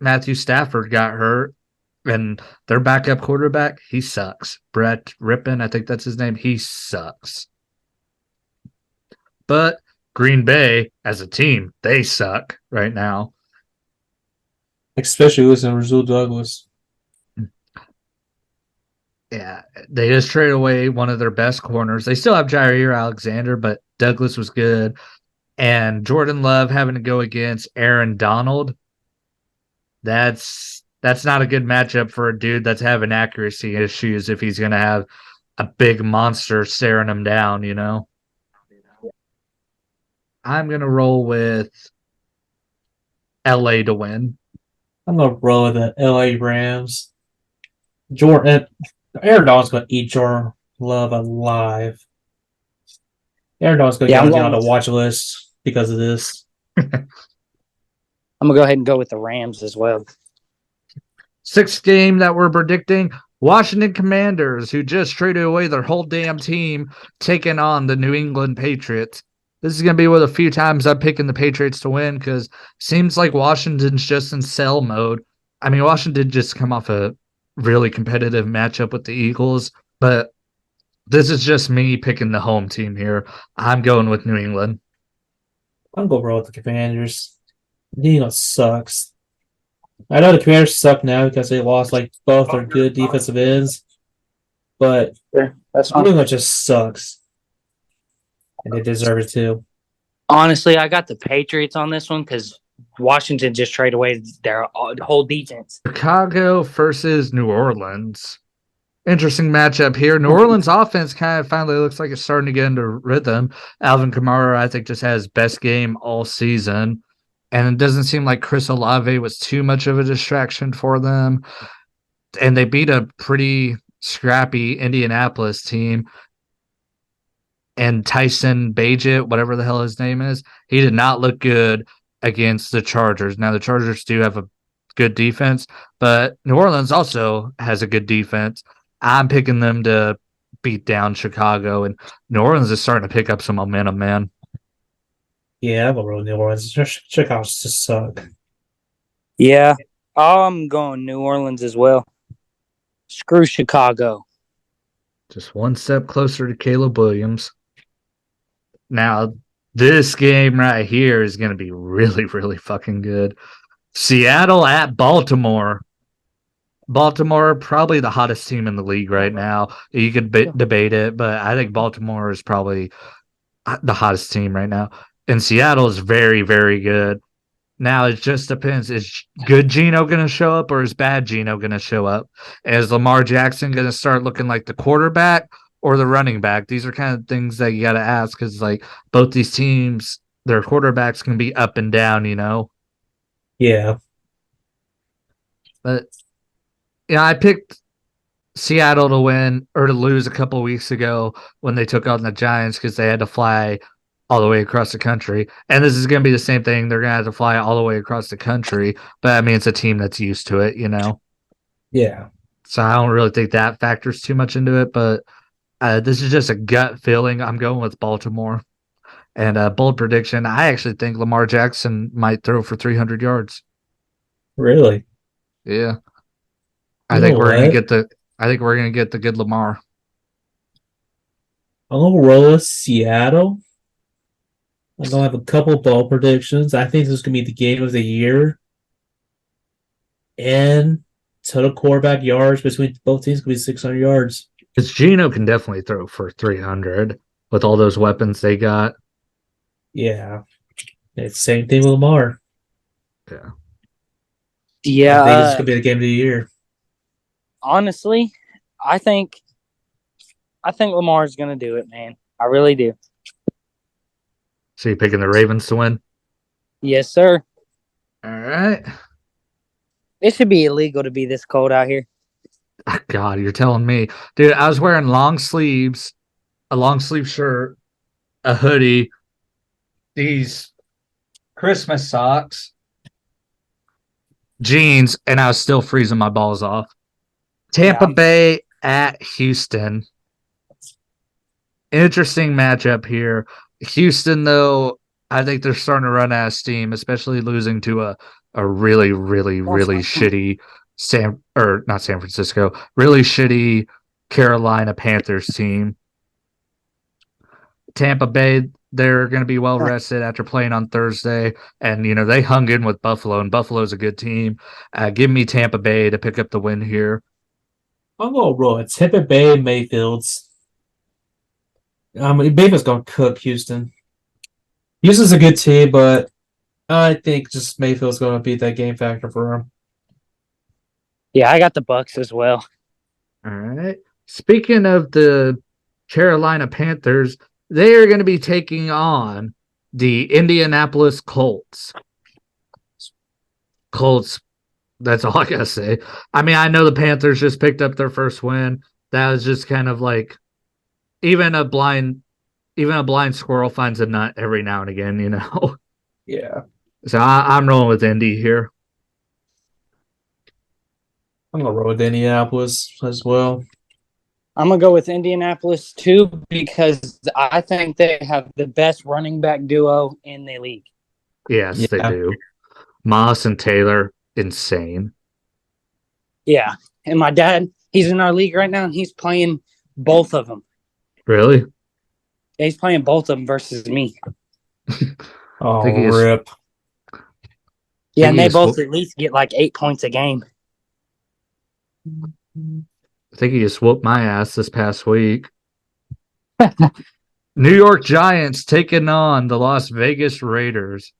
Matthew Stafford got hurt, and their backup quarterback, he sucks. Brett Rippon, I think that's his name. He sucks. But Green Bay, as a team, they suck right now. Especially losing Rasul Douglas. Yeah, they just traded away one of their best corners. They still have Jair Alexander, but Douglas was good. And Jordan Love having to go against Aaron Donald. That's not a good matchup for a dude that's having accuracy issues if he's going to have a big monster staring him down, you know. I'm going to roll with LA to win. I'm gonna roll with the LA Rams. Jordan Aaron Donald's gonna eat Jordan Love alive. Aaron Donald's gonna Yeah, get on the watch list because of this. I'm going to go ahead and go with the Rams as well. Sixth game that we're predicting, Washington Commanders, who just traded away their whole damn team, taking on the New England Patriots. This is going to be one of the few times I'm picking the Patriots to win because seems like Washington's just in sell mode. I mean, Washington just come off a really competitive matchup with the Eagles, but this is just me picking the home team here. I'm going with New England. I'm gonna roll with the Commanders. New England sucks. I know the Commanders suck now because they lost like both their good defensive ends, but That's New England just sucks. And they deserve it too. Honestly, I got the Patriots on this one because Washington just traded away their whole defense. Chicago versus New Orleans. Interesting matchup here. New Orleans offense kind of finally looks like it's starting to get into rhythm. Alvin Kamara, I think, just had his best game all season. And it doesn't seem like Chris Olave was too much of a distraction for them. And they beat a pretty scrappy Indianapolis team. And Tyson Bagent, whatever the hell his name is, he did not look good against the Chargers. Now, the Chargers do have a good defense, but New Orleans also has a good defense. I'm picking them to beat down Chicago, and New Orleans is starting to pick up some momentum, man. Yeah, I'm gonna roll New Orleans. Chicago just suck. Yeah, I'm going New Orleans as well. Screw Chicago. Just one step closer to Caleb Williams. Now, this game right here is going to be really, really fucking good. Seattle at Baltimore. Baltimore, probably the hottest team in the league right now. You could debate it, but I think Baltimore is probably the hottest team right now. And Seattle is very, very good. Now it just depends. Is good Geno going to show up or is bad Geno going to show up? Is Lamar Jackson going to start looking like the quarterback or the running back? These are kind of things that you got to ask because, like, both these teams, their quarterbacks can be up and down, you know? Yeah. But, yeah, I picked Seattle to win or to lose a couple weeks ago when they took on the Giants because they had to fly all the way across the country. And this is going to be the same thing. They're going to have to fly all the way across the country. But I mean, it's a team that's used to it, you know? Yeah. So I don't really think that factors too much into it. But this is just a gut feeling. I'm going with Baltimore. And bold prediction, I actually think Lamar Jackson might throw for 300 yards. Really? Yeah. I You think know we're going to what? get the I think we're going to get the good Lamar. I'm gonna roll with Seattle. I'm gonna have a couple ball predictions. I think this is gonna be the game of the year. And total quarterback yards between both teams could be 600 yards. Because Gino can definitely throw for 300 with all those weapons they got. Yeah. It's the same thing with Lamar. Yeah. I Yeah, think it's gonna be the game of the year. honestly, I think Lamar's gonna do it, man. I really do. So you picking the Ravens to win? Yes, sir. All right. It should be illegal to be this cold out here. Oh, God, you're telling me. Dude, I was wearing long sleeves, a long sleeve shirt, a hoodie, these Christmas socks, jeans, and I was still freezing my balls off. Tampa Yeah, Bay at Houston. Interesting matchup here. Houston, though, I think they're starting to run out of steam, especially losing to a really, really, really shitty not San Francisco, really shitty Carolina Panthers team. Tampa Bay, they're going to be well rested after playing on Thursday, and they hung in with Buffalo, and Buffalo's a good team. Give me Tampa Bay to pick up the win here. I'm gonna roll it. Tampa Bay Mayfield's. Mayfield's gonna cook Houston. Houston's a good team, but I think just Mayfield's gonna beat that game factor for him. yeah, I got the Bucks as well. All right. Speaking of the Carolina Panthers, they are going to be taking on the Indianapolis Colts. Colts, that's all I got to say. I mean, I know the Panthers just picked up their first win. That was just kind of like even a blind squirrel finds a nut every now and again. Yeah. So I'm rolling with Indy here. I'm gonna roll with Indianapolis as well. I'm gonna go with Indianapolis too because I think they have the best running back duo in the league. Yes, they Yeah. do. Moss and Taylor, insane. Yeah, and my dad, he's in our league right now, and he's playing both of them. Really? Yeah, he's playing both of them versus me. Oh, think he is rip. Yeah, and he they is both at least get like 8 points a game. I think he just whooped my ass this past week. New York Giants taking on the Las Vegas Raiders.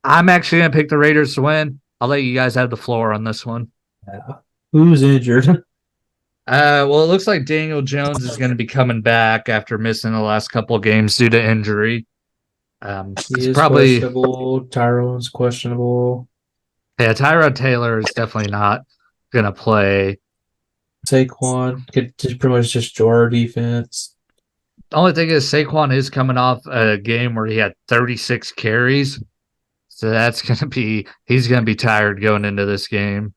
I'm actually going to pick the Raiders to win. I'll let you guys have the floor on this one. Yeah. Who's injured? Well, it looks like Daniel Jones is going to be coming back after missing the last couple of games due to injury. He It's is probably questionable. Tyrone's questionable. Tyrod Taylor is definitely not going to play. Saquon could pretty much just jar our defense. The only thing is Saquon is coming off a game where he had 36 carries. So he's going to be tired going into this game.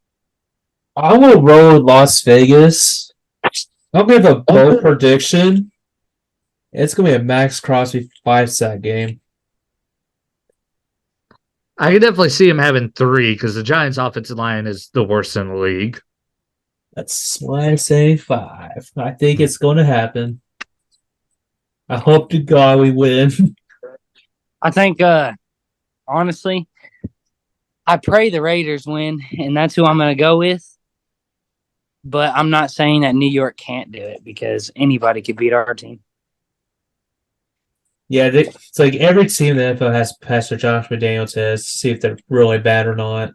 I will roll with Las Vegas. I'll give a bold prediction. It's gonna be a Max Crosby 5-sack game. I can definitely see him having 3 because the Giants' offensive line is the worst in the league. That's why I say 5. I think it's going to happen. I hope to God we win. I think, honestly, I pray the Raiders win, and that's who I'm going to go with. But I'm not saying that New York can't do it because anybody could beat our team. Yeah, it's like every team in the NFL has passed their Josh McDaniels test to see if they're really bad or not.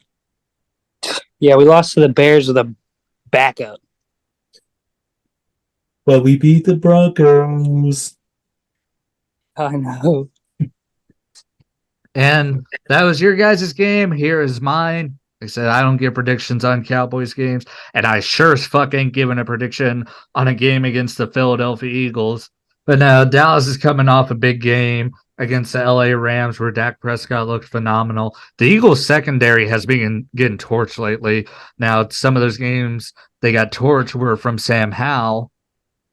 Yeah, we lost to the Bears with a backup. But we beat the Broncos. I know. And that was your guys' game. Here is mine. Like I said, I don't give predictions on Cowboys games, and I sure as fuck ain't giving a prediction on a game against the Philadelphia Eagles. But now Dallas is coming off a big game against the LA Rams where Dak Prescott looked phenomenal. The Eagles secondary has been getting torched lately. Now, some of those games they got torched were from Sam Howell.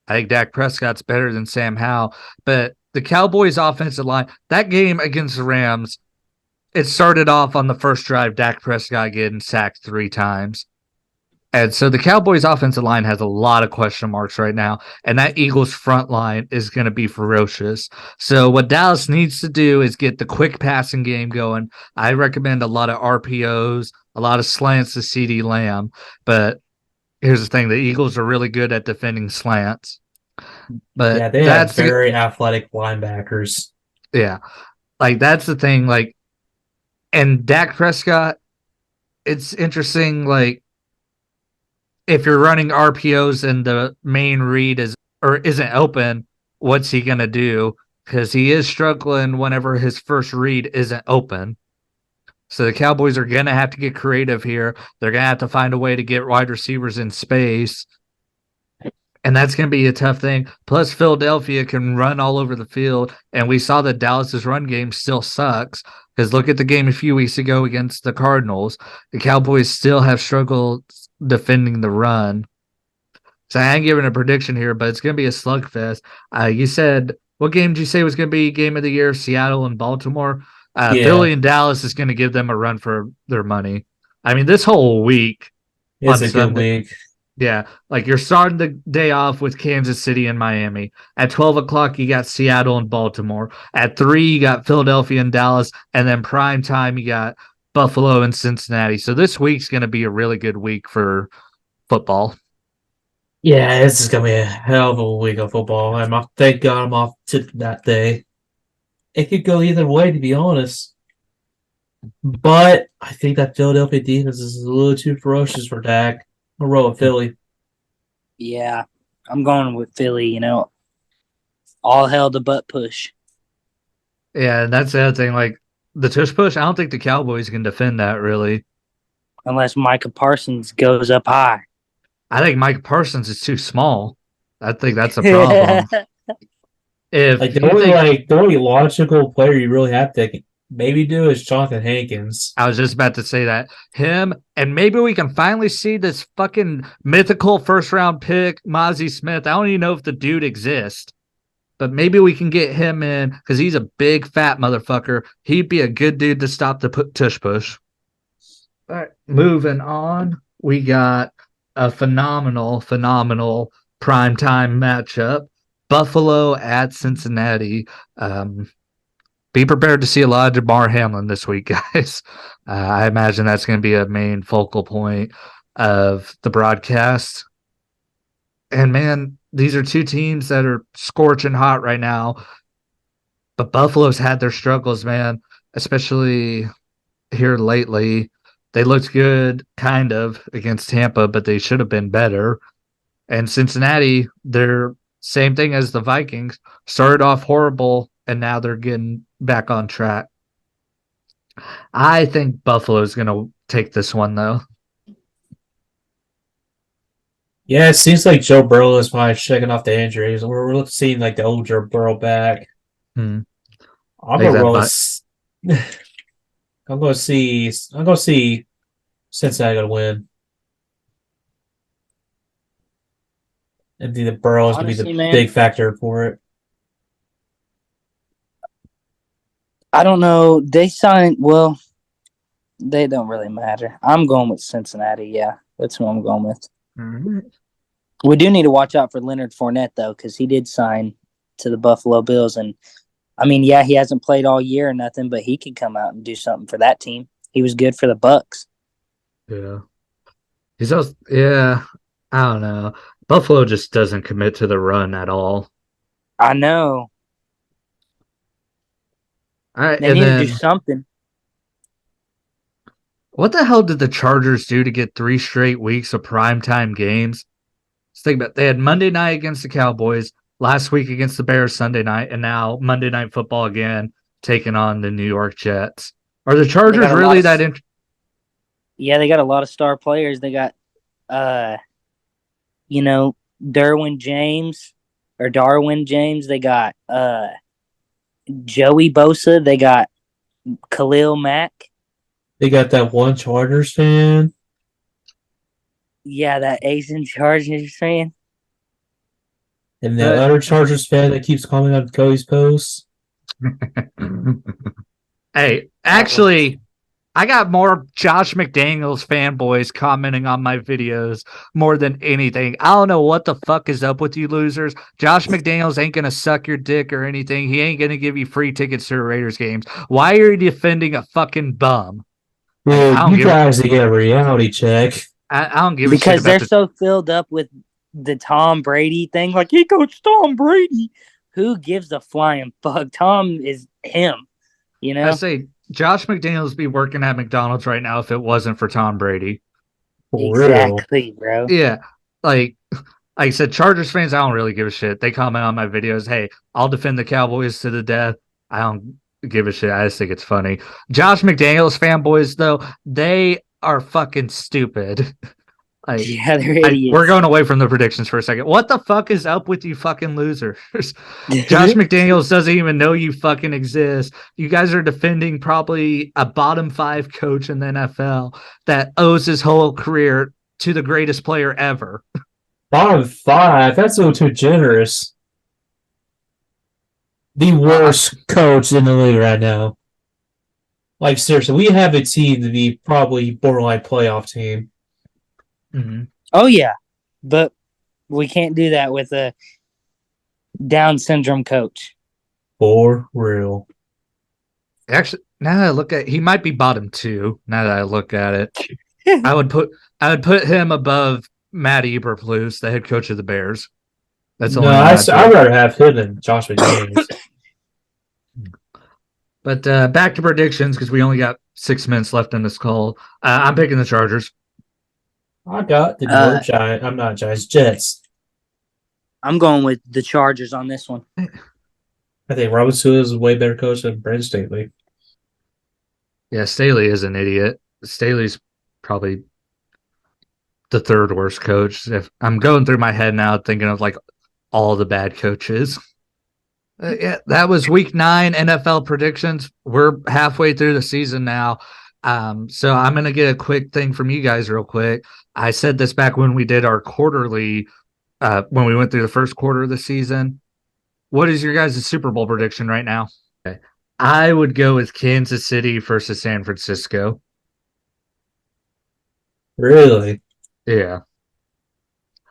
I think Dak Prescott's better than Sam Howell, but the Cowboys offensive line, that game against the Rams, it started off on the first drive, Dak Prescott getting sacked 3 times. And so the Cowboys offensive line has a lot of question marks right now, and that Eagles front line is going to be ferocious. So what Dallas needs to do is get the quick passing game going. I recommend a lot of RPOs, a lot of slants to CeeDee Lamb, but here's the thing, the Eagles are really good at defending slants. But Yeah, they have that's the very athletic linebackers. yeah, like that's the thing. Like, and Dak Prescott, it's interesting. Like, if you're running RPOs and the main read is or isn't open, what's he gonna do? Because he is struggling whenever his first read isn't open. So the Cowboys are gonna have to get creative here. They're gonna have to find a way to get wide receivers in space. And that's going to be a tough thing. Plus, Philadelphia can run all over the field. And we saw that Dallas's run game still sucks. Because look at the game a few weeks ago against the Cardinals. The Cowboys still have struggled defending the run. So I ain't giving a prediction here, but it's going to be a slugfest. You said, what game did you say was going to be game of the year? Seattle and Baltimore? Yeah, Philly and Dallas is going to give them a run for their money. I mean, this whole week it's on a good Sunday, week. yeah, like you're starting the day off with Kansas City and Miami. At 12 o'clock, you got Seattle and Baltimore. At 3, you got Philadelphia and Dallas. And then prime time, you got Buffalo and Cincinnati. So this week's going to be a really good week for football. Yeah, this is gonna be a hell of a week of football. Thank God I'm off to that day. It could go either way, to be honest. But I think that Philadelphia defense is a little too ferocious for Dak. I'll roll with Philly. Yeah, I'm going with Philly. All hell the butt push. Yeah, and that's the other thing. Like the tush push, I don't think the Cowboys can defend that really. Unless Micah Parsons goes up high. I think Mike Parsons is too small. I think that's a problem. Like If the you only think like the only logical player you really have to maybe do is Jonathan Hankins. I was just about to say that. Him, and maybe we can finally see this fucking mythical first round pick, Mozzie Smith. I don't even know if the dude exists, but maybe we can get him in because he's a big fat motherfucker. He'd be a good dude to stop the tush push. All right, moving on. We got a phenomenal primetime matchup. Buffalo at Cincinnati. Be prepared to see a lot of Damar Hamlin this week, guys. I imagine that's going to be a main focal point of the broadcast. And man, these are two teams that are scorching hot right now. But Buffalo's had their struggles, man, especially here lately. They looked good, kind of, against Tampa, but they should have been better. And Cincinnati, they're same thing as the Vikings. Started off horrible, and now they're getting back on track. I think Buffalo's going to take this one, though. Yeah, it seems like Joe Burrow is probably shaking off the injuries. We're seeing like the old Joe Burrow back. Hmm. I'm Like gonna that, roll. but I'm gonna see Cincinnati gonna win. And the Burrow is gonna be the Honestly, man, big factor for it. I don't know. They signed, well, they don't really matter. I'm going with Cincinnati. Yeah, that's who I'm going with. Mhm. We do need to watch out for Leonard Fournette, though, because he did sign to the Buffalo Bills. And, I mean, yeah, he hasn't played all year or nothing, but he could come out and do something for that team. He was good for the Bucks. Yeah. He's also, yeah, I don't know. Buffalo just doesn't commit to the run at all. I know. All right, They and need to do then something. what the hell did the Chargers do to get 3 straight weeks of primetime games? Let's think about it. They had Monday night against the Cowboys, last week against the Bears Sunday night, and now Monday Night Football again, taking on the New York Jets. Are the They got Chargers a lot really of that yeah, they got a lot of star players. They got you know, Derwin James or Darwin James. They got Joey Bosa. They got Khalil Mack. They got that one Chargers fan. Yeah, that Asian Chargers fan. And the But other Chargers fan that keeps commenting on Cody's posts. hey, Uh, actually, I got more Josh McDaniels fanboys commenting on my videos more than anything. I don't know what the fuck is up with you losers. Josh McDaniels ain't gonna suck your dick or anything. He ain't gonna give you free tickets to the Raiders games. Why are you defending a fucking bum? Like I Dude, don't you give guys to get a reality check. I don't give a shit because about they're the. so filled up with the Tom Brady thing. Like he coached Tom Brady. Who gives a flying fuck? Tom is him. You I know say Josh McDaniels be working at McDonald's right now if it wasn't for Tom Brady. For real. exactly, bro. Yeah, like I said, Chargers fans, I don't really give a shit. They comment on my videos. Hey, I'll defend the Cowboys to the death. I don't give a shit. I just think it's funny. Josh McDaniels fanboys, though, they are fucking stupid. Like, Yeah, they're we're idiots. going away from the predictions for a second. What the fuck is up with you fucking losers? Josh McDaniels doesn't even know you fucking exist. You guys are defending probably a bottom 5 coach in the NFL that owes his whole career to the greatest player ever. Bottom five. That's a little too generous. The Uh, worst coach in the league right now. Like seriously, we have a team to be probably borderline playoff team. mhm. Oh yeah, but we can't do that with a Down syndrome coach. For real. Actually, now that I look at, he might be bottom 2. Now that I look at it, I would put I would put him above Matt Eberflus, the head coach of the Bears. That's the No, only one I'd I'd put. rather have him than Josh McDaniels. But back to predictions because we only got 6 minutes left in this call. I'm picking the Chargers. I got the New York Uh, Giants. I'm not Giants. Jets. I'm going with the Chargers on this one. I think Robinson is a way better coach than Brandon Staley. Yeah, Staley is an idiot. Staley's probably the third worst coach. If I'm going through my head now, thinking of like all the bad coaches. Yeah, that was week 9 NFL predictions. We're halfway through the season now. So I'm gonna get a quick thing from you guys real quick. I said this back when we did our quarterly, when we went through the first quarter of the season. What is your guys' Super Bowl prediction right now? Okay. I would go with Kansas City versus San Francisco. Really? Yeah,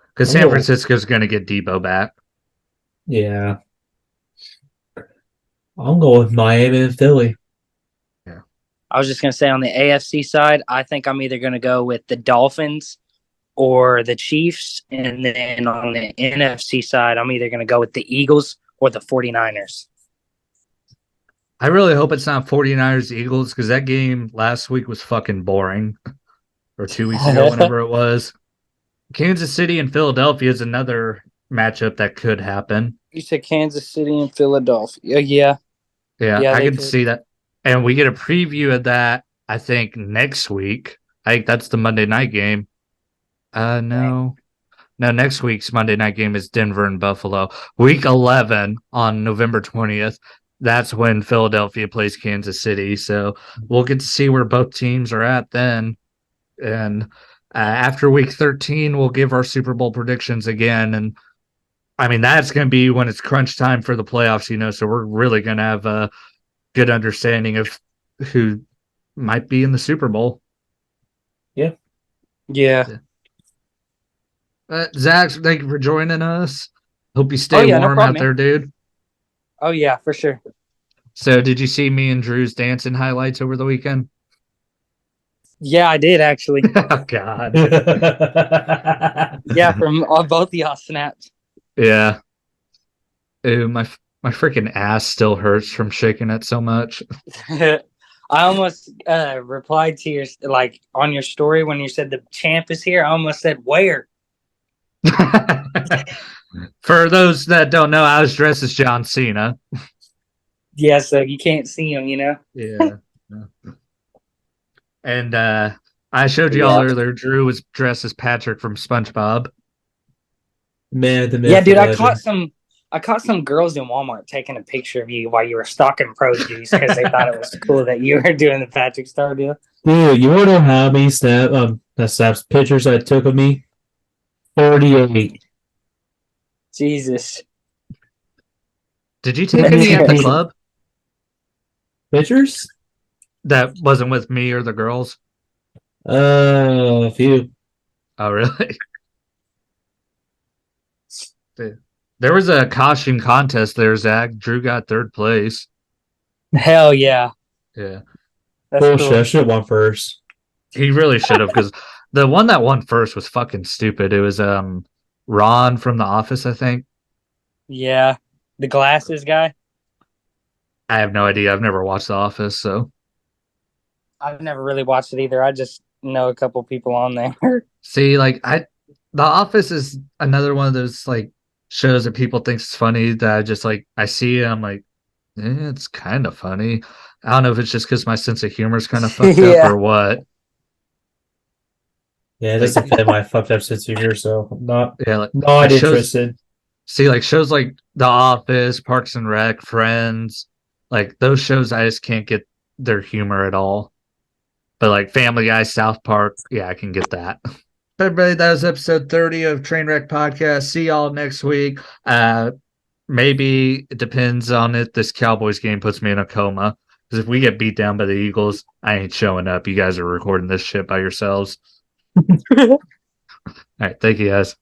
because I'm San going. Francisco's going to get Debo back. Yeah. I'm going with Miami and Philly. Yeah, I was just going to say on the AFC side, I think I'm either going to go with the Dolphins or the Chiefs. And then on the NFC side, I'm either going to go with the Eagles or the 49ers. I really hope it's not 49ers Eagles because that game last week was fucking boring, or 2 weeks ago, whenever it was. Kansas City and Philadelphia is another matchup that could happen. You said Kansas City and Philadelphia. Yeah. Yeah, Yeah, I they could could. see that. And we get a preview of that, I think, next week. I think that's the Monday night game. No. No, next week's Monday night game is Denver and Buffalo. Week 11 on November 20th. That's when Philadelphia plays Kansas City. So we'll get to see where both teams are at then. And after week 13, we'll give our Super Bowl predictions again. And I mean, that's going to be when it's crunch time for the playoffs. So we're really going to have a good understanding of who might be in the Super Bowl. Yeah. Yeah. Zach, thank you for joining us. Hope you Oh, stay yeah, no warm problem, out man. there, dude. Oh, yeah, for sure. So, did you see me and Drew's dancing highlights over the weekend? Yeah, I did actually. Oh, God. Yeah, from both of y'all snaps. Yeah. Ooh, My freaking ass still hurts from shaking it so much. I almost replied to your like on your story when you said the champ is here. I almost said where. For those that don't know, I was dressed as John Cena. Yeah, so you can't see him, Yeah. And I showed y'all Yeah. earlier, Drew was dressed as Patrick from SpongeBob. Man, the Yeah, myth, the dude, legend. I caught some girls in Walmart taking a picture of you while you were stocking produce because they thought it was cool that you were doing the Patrick Star deal. Dude, you want to know how many snaps pictures I took of me? 38. Jesus. Did you take Me any and at the Pete. club Pictures? that wasn't with me or the girls? A few. Oh, really? There was a costume contest there, Zach. Drew got third place. Hell yeah. Yeah. That's Bullshit. I cool. should have won first. He really should have because the one that won first was fucking stupid. It was Ron from The Office, I think. Yeah. The glasses guy. I have no idea. I've never watched The Office, so I've never really watched it either. I just know a couple people on there. see, The Office is another one of those like shows that people think is funny that I just like I see it, I'm like, it's kind of funny. I don't know if it's just because my sense of humor is kind of fucked up Yeah. or what. Yeah, it Like, doesn't fit my fucked up sense of humor, so I'm yeah, not interested. like shows like The Office, Parks and Rec, Friends, like those shows I just can't get their humor at all. But like Family Guy, South Park, yeah, I can get that. Everybody, that was episode 30 of Trainwreck Podcast. See y'all next week. Maybe it depends on it. This Cowboys game puts me in a coma. Because if we get beat down by the Eagles, I ain't showing up. You guys are recording this shit by yourselves. All right. Thank you guys.